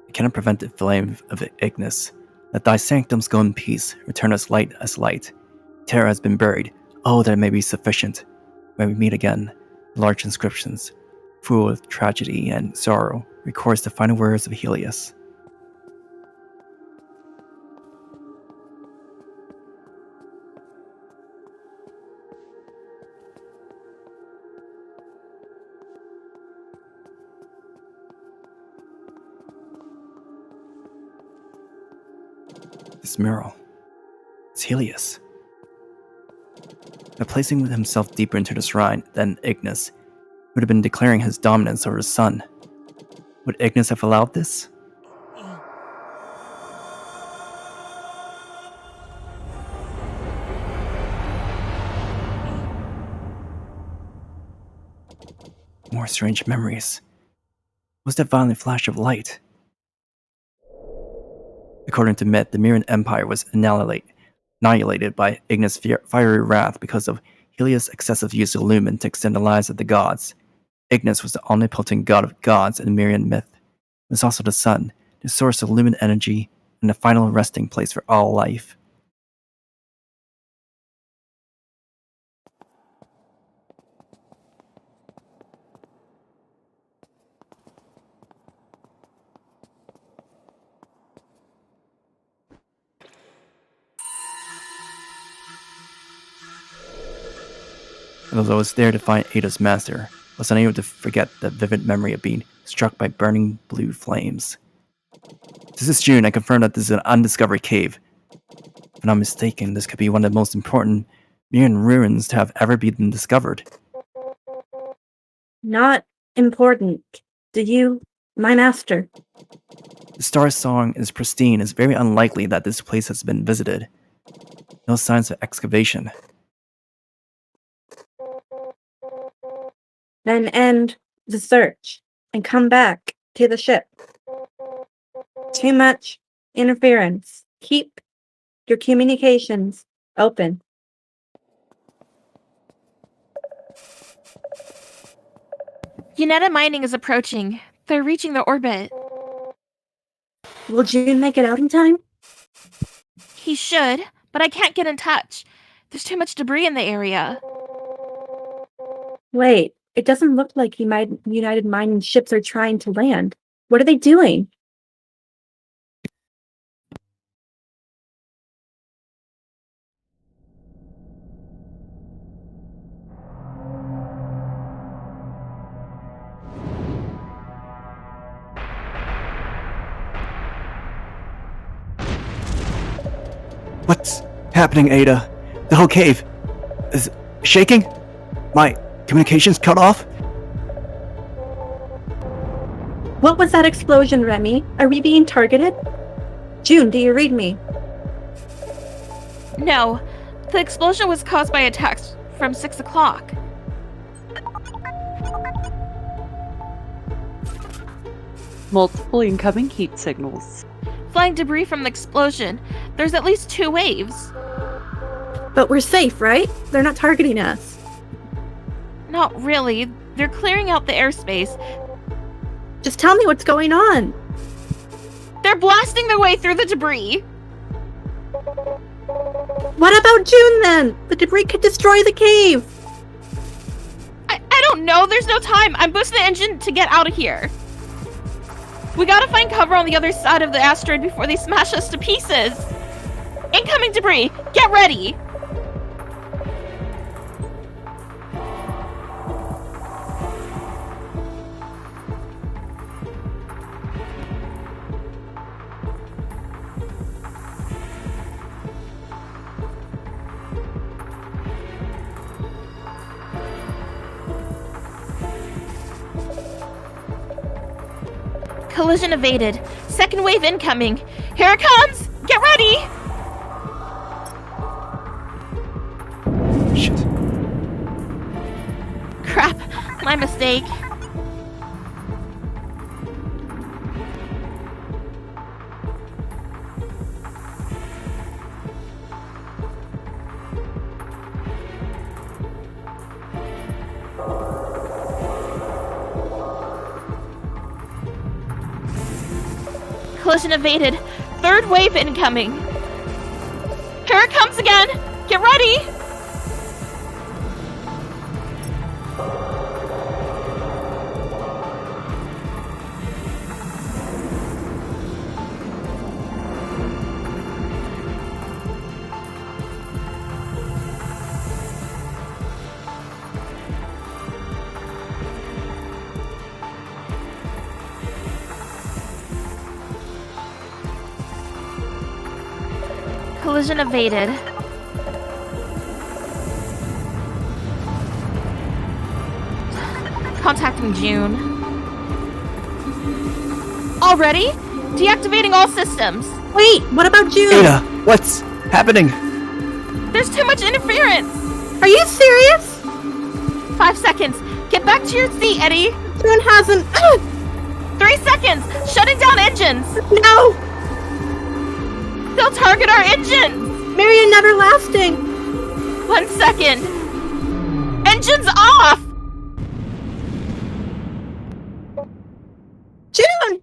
I cannot prevent the flame of Ignis. Let thy sanctums go in peace. Return us light as light. Terror has been buried. Oh, that it may be sufficient. When we meet again, large inscriptions, full of tragedy and sorrow, records the final words of Helios. This mural. It's Helios. By placing himself deeper into the shrine than Ignis, would have been declaring his dominance over the sun. Would Ignis have allowed this? More strange memories. Was that violent flash of light? According to myth, the Mirian Empire was annihilated by Ignis' fiery wrath because of Helios' excessive use of lumen to extend the lives of the gods. Ignis was the omnipotent god of gods in the Mirian myth. He was also the sun, the source of lumen energy, and the final resting place for all life. And although I was there to find Ada's master, I was unable to forget that vivid memory of being struck by burning blue flames. This is June. I confirm that this is an undiscovered cave. If I'm not mistaken, this could be one of the most important Mirian ruins to have ever been discovered. Not important. My master? The Starsong is pristine. It's very unlikely that this place has been visited. No signs of excavation. Then end the search and come back to the ship. Too much interference. Keep your communications open. Unetta mining is approaching. They're reaching their orbit. Will June make it out in time? He should, but I can't get in touch. There's too much debris in the area. Wait, it doesn't look like United Mining ships are trying to land. What are they doing? What's happening, Ada? The whole cave is shaking? My communications cut off? What was that explosion, Remi? Are we being targeted? June, do you read me? No, the explosion was caused by a text from 6 o'clock. Multiple incoming heat signals. Flying debris from the explosion. There's at least 2 waves. But we're safe, right? They're not targeting us. Not really. They're clearing out the airspace. Just tell me what's going on. They're blasting their way through the debris. What about June then? The debris could destroy the cave. I don't know. There's no time. I'm boosting the engine to get out of here. We gotta find cover on the other side of the asteroid before they smash us to pieces. Incoming debris. Get ready. Collision evaded. Second wave incoming. Here it comes! Get ready! Shit. Crap. My mistake. Collision evaded. Third wave incoming. Here it comes again. Get ready. Collision evaded. Contacting June. Already? Deactivating all systems. Wait, what about June? Ada, what's happening? There's too much interference. Are you serious? 5 seconds. Get back to your seat, Eddie. June hasn't... 3 seconds. Shutting down engines. No! They'll target our engines. Marion Everlasting! 1 second. Engines off. June!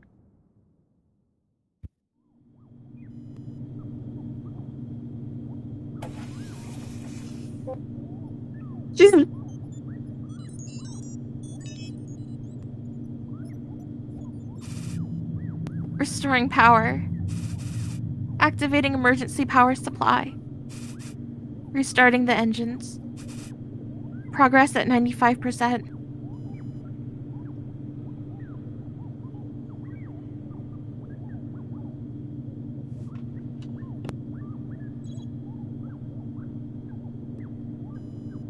June! Restoring power. Activating emergency power supply. Restarting the engines. Progress at 95%.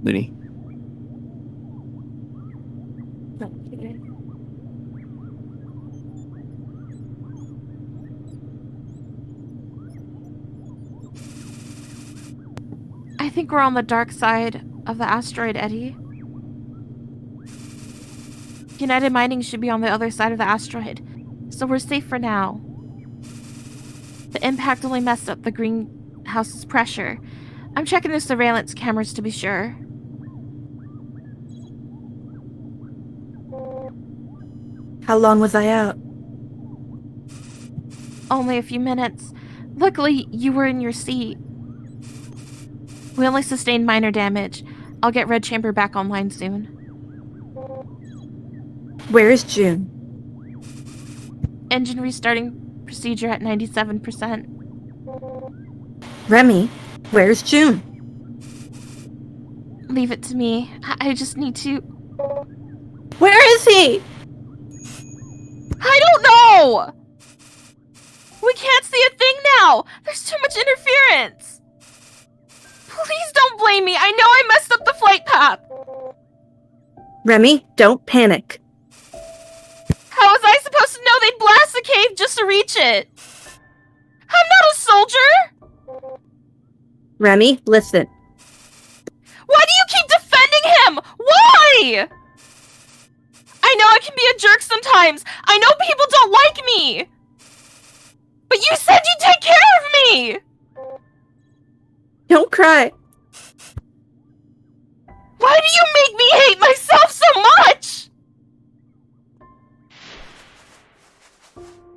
Liney. I think we're on the dark side of the asteroid, Eddie. United Mining should be on the other side of the asteroid, so we're safe for now. The impact only messed up the greenhouse's pressure. I'm checking the surveillance cameras to be sure. How long was I out? Only a few minutes. Luckily, you were in your seat. We only sustained minor damage. I'll get Red Chamber back online soon. Where is June? Engine restarting procedure at 97%. Remi, where's June? Leave it to me. I just need to... Where is he? I don't know! We can't see a thing now! There's too much interference! blame me. I know I messed up the flight path. Remi, don't panic. How was I supposed to know they'd blast the cave just to reach it? I'm not a soldier! Remi, listen. Why do you keep defending him? Why? I know I can be a jerk sometimes. I know people don't like me. But you said you'd take care of me! Don't cry. Why do you make me hate myself so much?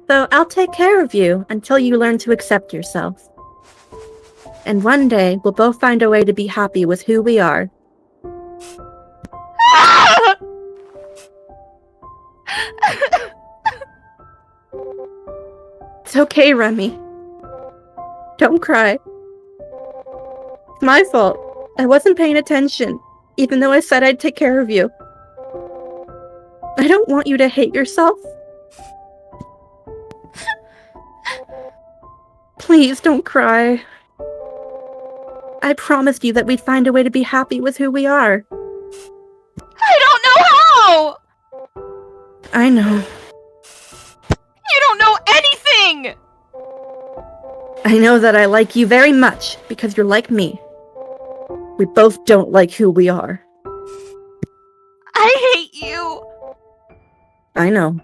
So I'll take care of you until you learn to accept yourself. And one day, we'll both find a way to be happy with who we are. It's okay, Remi. Don't cry. It's my fault. I wasn't paying attention, even though I said I'd take care of you. I don't want you to hate yourself. Please don't cry. I promised you that we'd find a way to be happy with who we are. I don't know how! I know. You don't know anything! I know that I like you very much because you're like me. We both don't like who we are. I hate you! I know.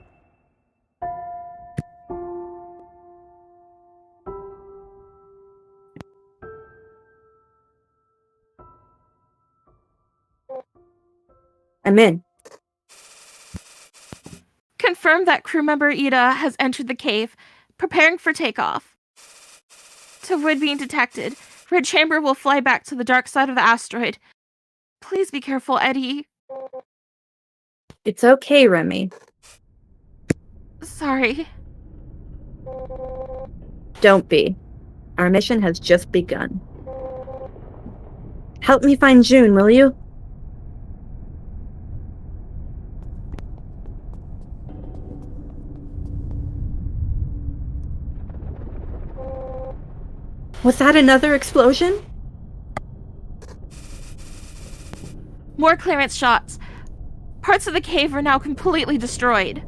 I'm in. Confirm that crew member Ida has entered the cave, preparing for takeoff. To avoid being detected, Red Chamber will fly back to the dark side of the asteroid. Please be careful, Eddie. It's okay, Remi. Sorry. Don't be. Our mission has just begun. Help me find June, will you? Was that another explosion? More clearance shots. Parts of the cave are now completely destroyed.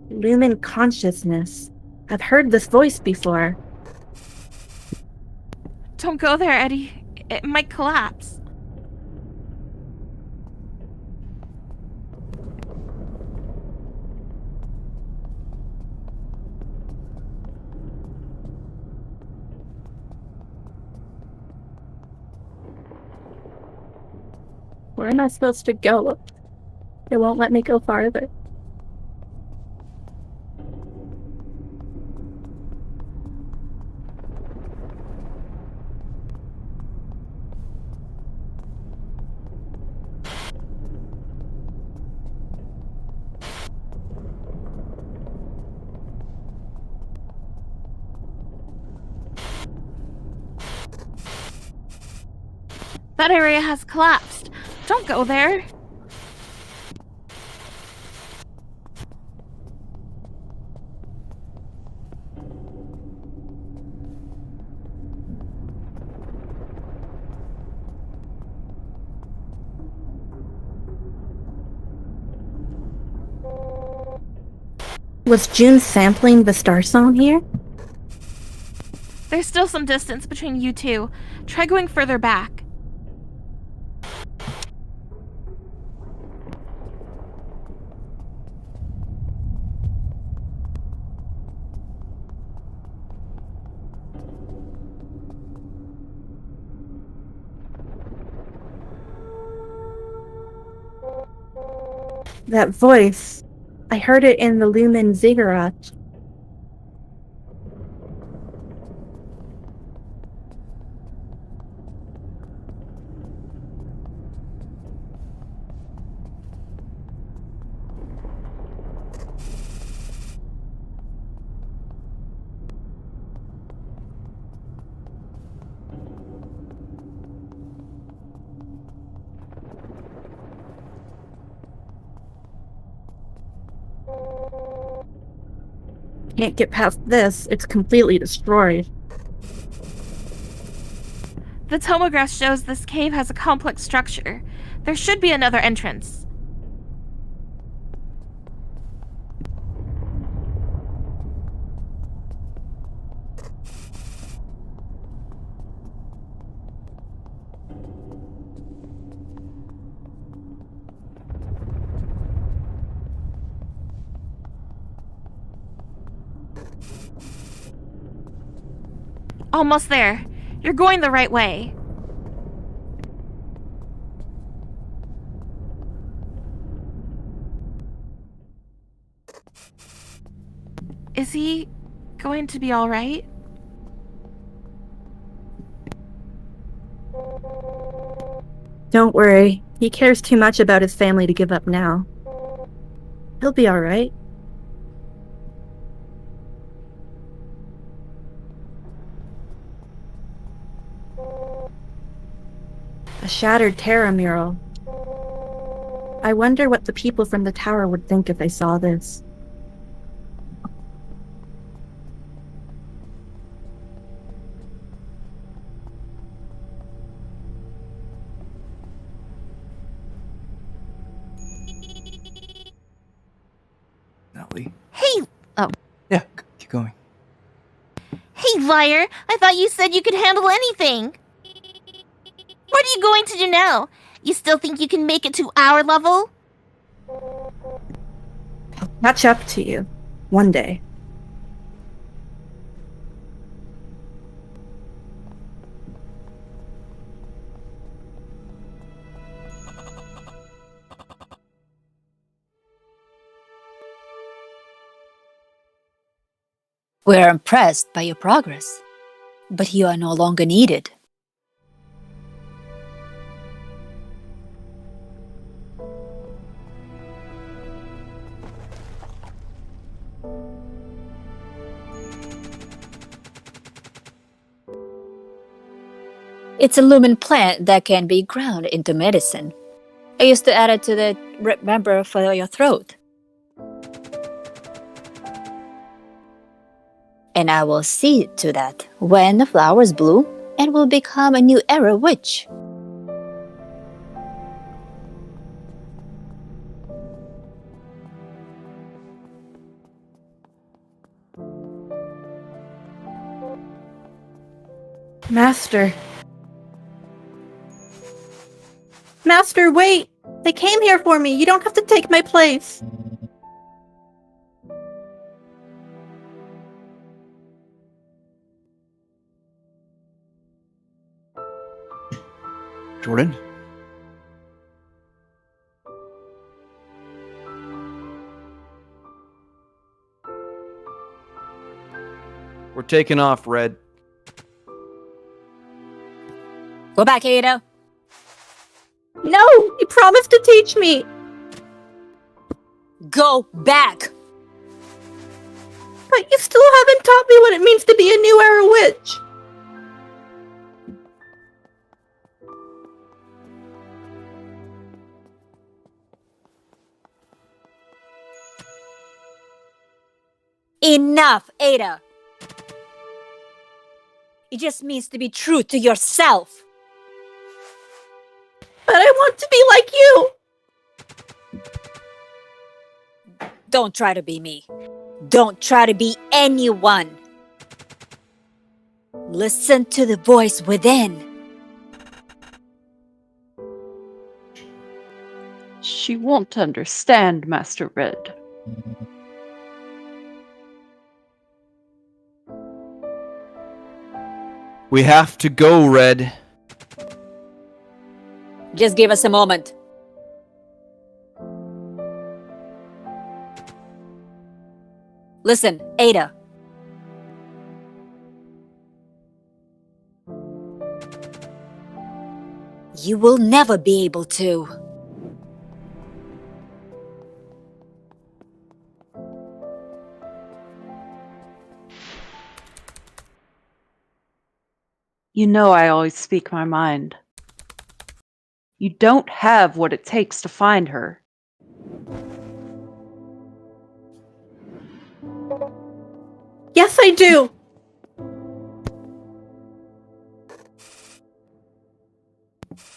Lumen consciousness. I've heard this voice before. Don't go there, Eddie. It might collapse. Where am I supposed to go? It won't let me go farther. That area has collapsed. Don't go there. Was June sampling the Starsong here? There's still some distance between you two. Try going further back. That voice. I heard it in the Lumen ziggurat. can't get past this, it's completely destroyed. The tomograph shows this cave has a complex structure. There should be another entrance. Almost there. You're going the right way. Is he going to be all right? Don't worry. He cares too much about his family to give up now. He'll be all right. A shattered Terra mural. I wonder what the people from the tower would think if they saw this. Natalie. Hey! Oh. Yeah, keep going. Hey, liar! I thought you said you could handle anything! What are you going to do now? You still think you can make it to our level? I'll catch up to you. One day. We're impressed by your progress, but you are no longer needed. It's a lumen plant that can be ground into medicine. I used to add it to the remember for your throat. And I will see to that when the flowers bloom and will become a new era witch. Master. Master, wait! They came here for me. You don't have to take my place. Jordan? We're taking off, Red. Go back, Ada. No! You promised to teach me! Go back! But you still haven't taught me what it means to be a new era witch! Enough, Ada! It just means to be true to yourself. But I want to be like you! Don't try to be me. Don't try to be anyone. Listen to the voice within. She won't understand, Master Red. We have to go, Red. Just give us a moment. Listen, Ada. You will never be able to. You know I always speak my mind. You don't have what it takes to find her. Yes, I do!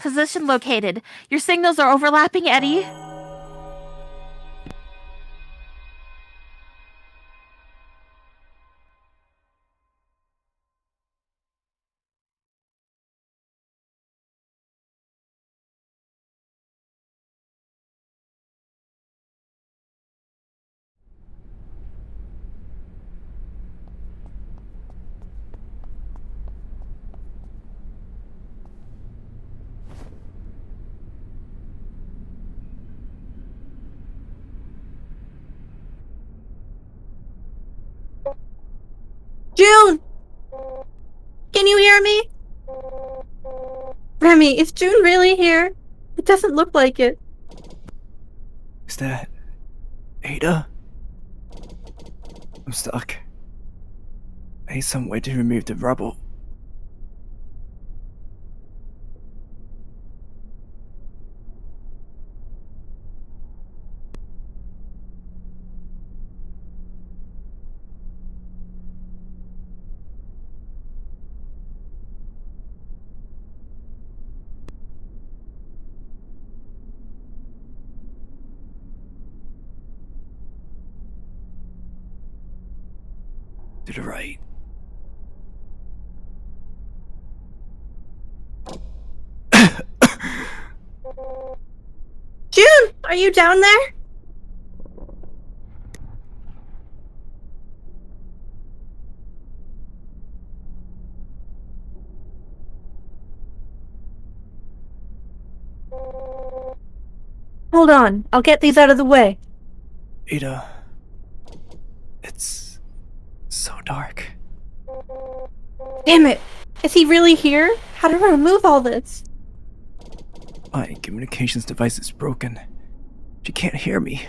Position located. Your signals are overlapping, Eddie. June! Can you hear me? Remi, is June really here? It doesn't look like it. Is that Ada? I'm stuck. I need some way to remove the rubble. To the right. June! Are you down there? Hold on, I'll get these out of the way. Ada. It's so dark. Damn it! Is he really here? How do I remove all this? My communications device is broken. She can't hear me.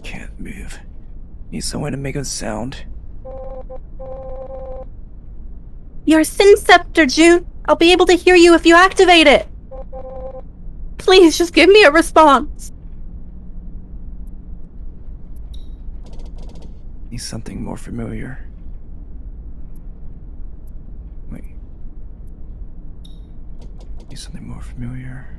Can't move. Need someone to make a sound. Your Sin Scepter, June! I'll be able to hear you if you activate it! Please, just give me a response! Need something more familiar. Wait. Need something more familiar.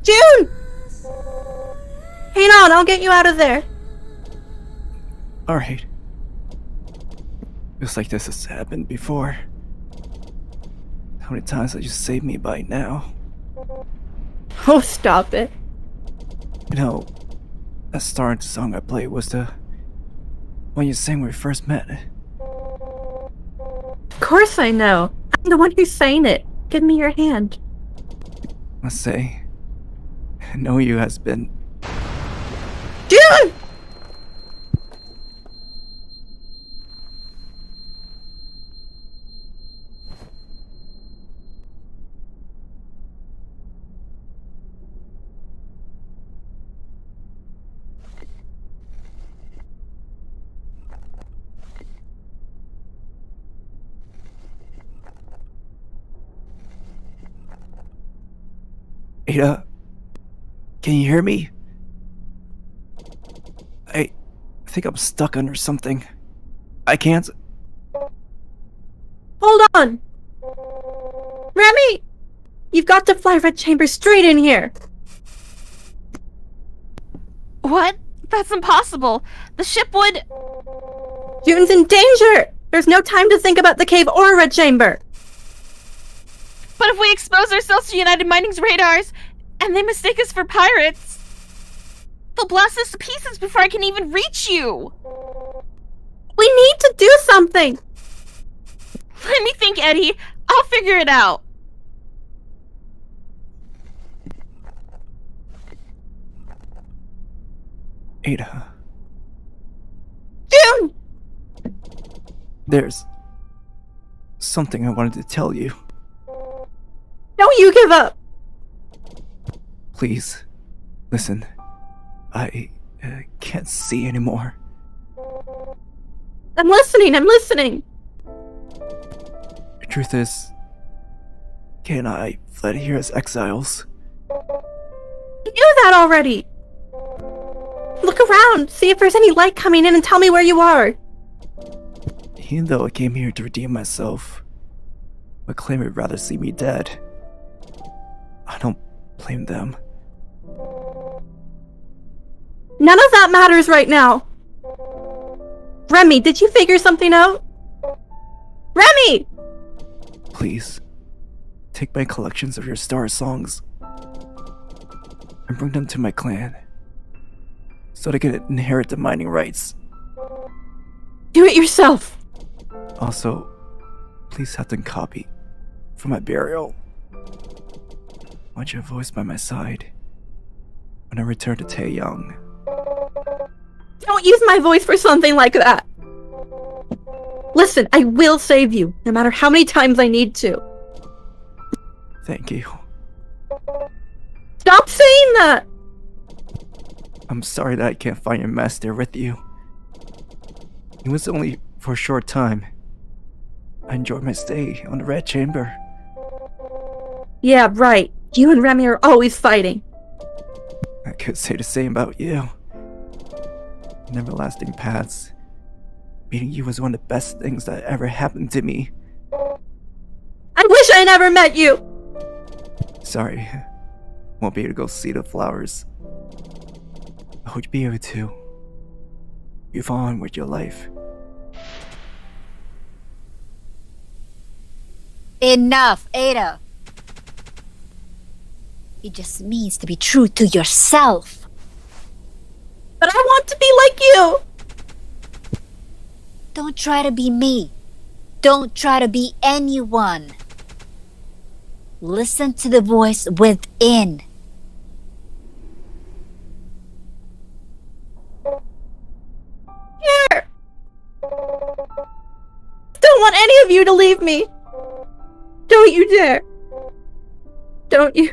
June! Hang on, I'll get you out of there. Alright. Feels like this has happened before. How many times have you saved me by now? Oh, stop it. You know, that song I played was the one you sang when we first met. Of course I know. I'm the one who sang it. Give me your hand. Must say, I know you has been. June! Ada, can you hear me? I think I'm stuck under something. I can't. Hold on! Remi! You've got to fly Red Chamber straight in here! What? That's impossible. The ship would... June's in danger! There's no time to think about the cave or Red Chamber! But if we expose ourselves to United Mining's radars, and they mistake us for pirates, they'll blast us to pieces before I can even reach you! We need to do something! Let me think, Eddie. I'll figure it out. Ada, June! there's something I wanted to tell you. Don't you give up! Please, listen. I can't see anymore. I'm listening! The truth is, Kay and I fled here as exiles. You knew that already! Look around, see if there's any light coming in and tell me where you are! Even though I came here to redeem myself, my claim would rather see me dead. I don't blame them. None of that matters right now! Remi, did you figure something out? Remi! Please, take my collections of your star songs and bring them to my clan, so they can inherit the mining rights. Do it yourself! Also, please have them copy for my burial. I want your voice by my side when I return to Taeyang. Don't use my voice for something like that! Listen, I will save you, no matter how many times I need to. Thank you. Stop saying that! I'm sorry that I can't find your master with you. It was only for a short time. I enjoyed my stay on the Red Chamber. Yeah, right. You and Remi are always fighting. I could say the same about you. In everlasting paths, meeting you was one of the best things that ever happened to me. I wish I never met you! Sorry, won't be able to go see the flowers. I hope you'll be able to move on with your life. Enough, Ada. It just means to be true to yourself. But I want to be like you! Don't try to be me. Don't try to be anyone. Listen to the voice within. Here! Don't want any of you to leave me! Don't you dare! Don't you?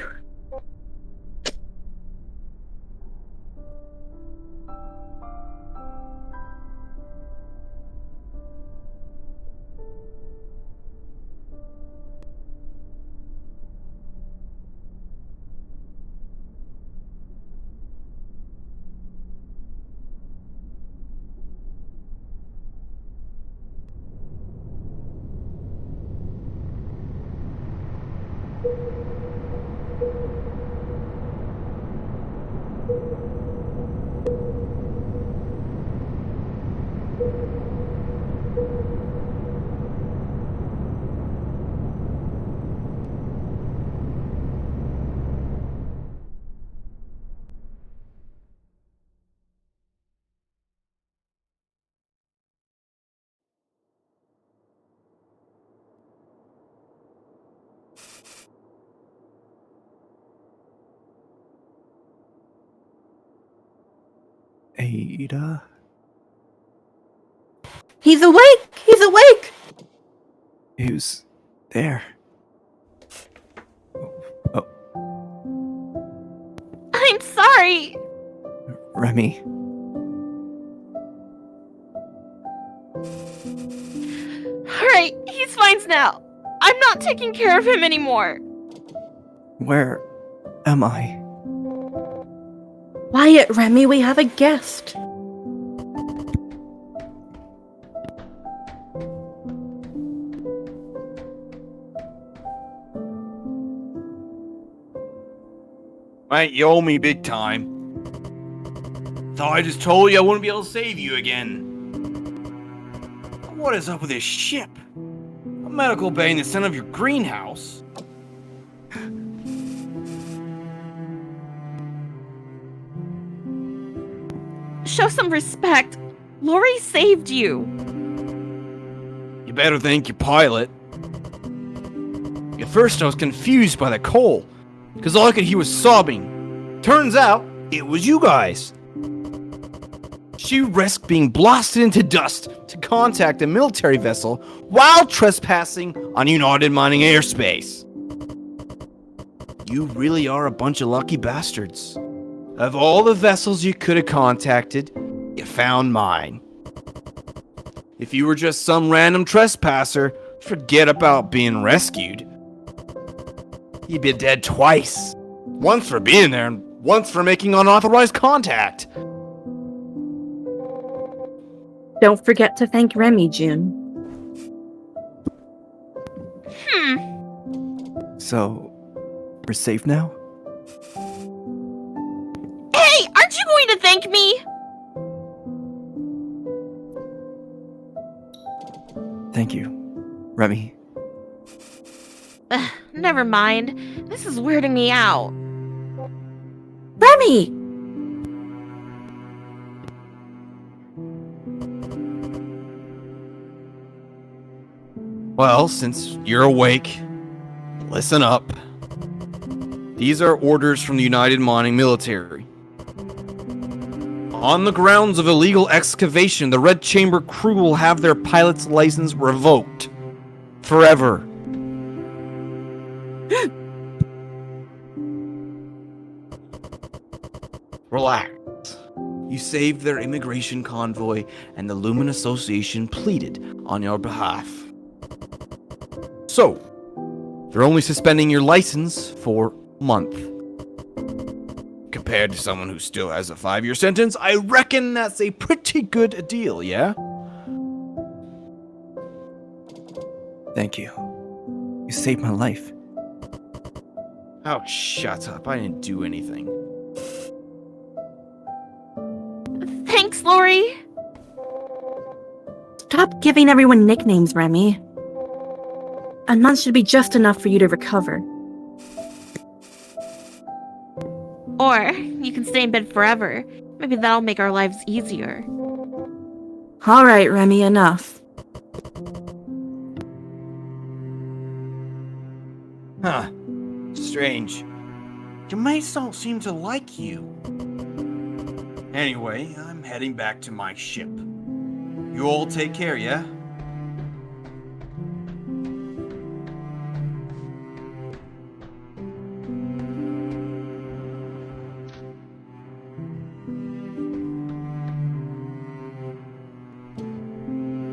Ada? He's awake! He's awake! Who's there? Oh, I'm sorry. Remi. Alright, he's fine now. I'm not taking care of him anymore. Where am I? Quiet, Remi, we have a guest. Mate, you owe me big time. Thought I just told you I wouldn't be able to save you again. What is up with this ship? A medical bay in the center of your greenhouse? Show some respect. Lori saved you. You better thank your pilot. At first I was confused by the coal, because all I could hear was sobbing. Turns out, it was you guys. She risked being blasted into dust to contact a military vessel while trespassing on United Mining airspace. You really are a bunch of lucky bastards. Of all the vessels you could have contacted, you found mine. If you were just some random trespasser, forget about being rescued. You'd be dead twice. Once for being there, and once for making unauthorized contact. Don't forget to thank Remi, June. So, we're safe now? Hey, aren't you going to thank me? Thank you, Remi. Never mind. This is weirding me out. Remi! Well, since you're awake, listen up. These are orders from the United Mining military. On the grounds of illegal excavation, the Red Chamber crew will have their pilot's license revoked. Forever. Relax. You saved their immigration convoy, and the Lumen Association pleaded on your behalf. So, they're only suspending your license for a month. Compared to someone who still has a 5-year sentence, I reckon that's a pretty good deal, yeah? Thank you. You saved my life. Oh, shut up. I didn't do anything. Thanks, Lori. Stop giving everyone nicknames, Remi. A month should be just enough for you to recover. Or you can stay in bed forever. Maybe that'll make our lives easier. All right, Remi, enough. Huh. Strange. Your mates don't seem to like you. Anyway, I'm heading back to my ship. You all take care, yeah?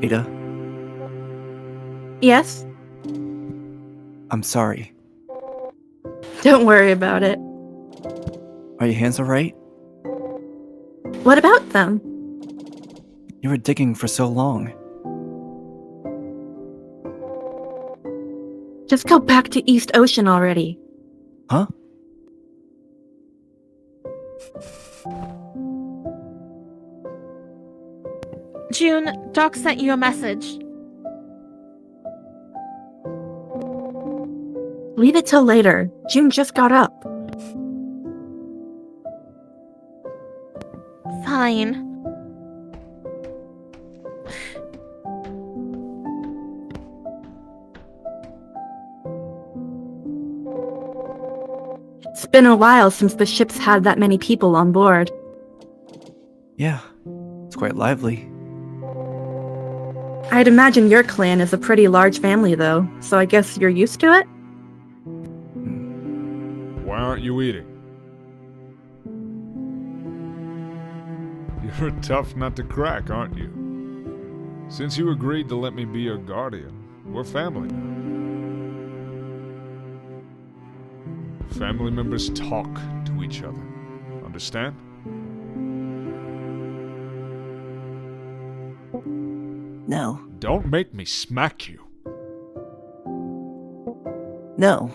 Ada, Yes? I'm sorry. Don't worry about it. Are your hands alright? What about them? You were digging for so long. Just go back to East Ocean already. Huh? June, Doc sent you a message. Leave it till later. June just got up. Fine. It's been a while since the ship's had that many people on board. Yeah, it's quite lively. I'd imagine your clan is a pretty large family, though, so I guess you're used to it? Why aren't you eating? You're a tough nut to crack, aren't you? Since you agreed to let me be your guardian, we're family now. Family members talk to each other. Understand? No. Don't make me smack you. No.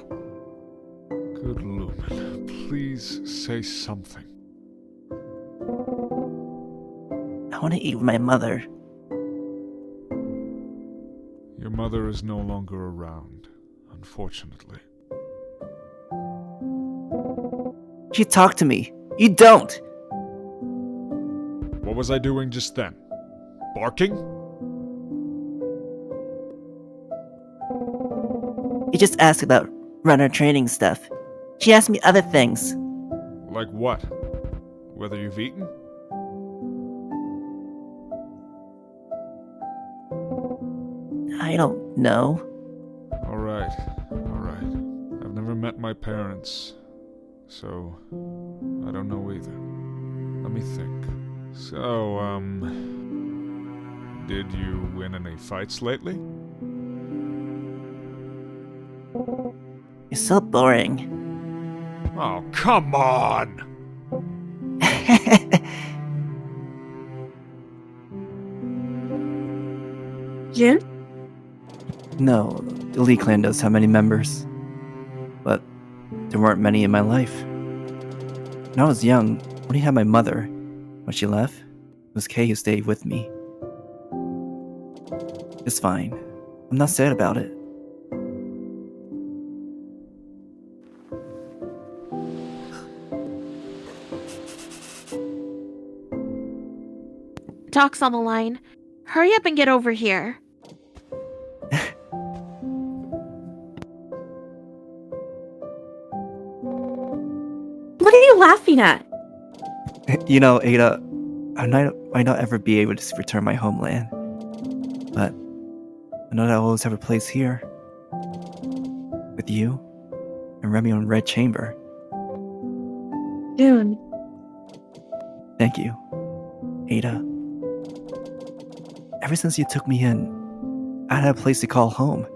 Good Lumen, please say something. I want to eat with my mother. Your mother is no longer around, unfortunately. She talked to me. You don't! What was I doing just then? Barking? You just asked about runner training stuff. She asked me other things. Like what? Whether you've eaten? I don't know. Alright. I've never met my parents, so I don't know either. Let me think. So, did you win any fights lately? You're so boring. Oh, come on! June? No, the Lee clan does have many members. But there weren't many in my life. When I was young, I only had my mother. When she left, it was Kay who stayed with me. It's fine. I'm not sad about it. Doc's on the line. Hurry up and get over here. What are you laughing at? You know, Ada, I might not ever be able to return my homeland. But I know that I'll always have a place here. With you and Remi on Red Chamber. June. Thank you, Ada. Ever since you took me in, I had a place to call home.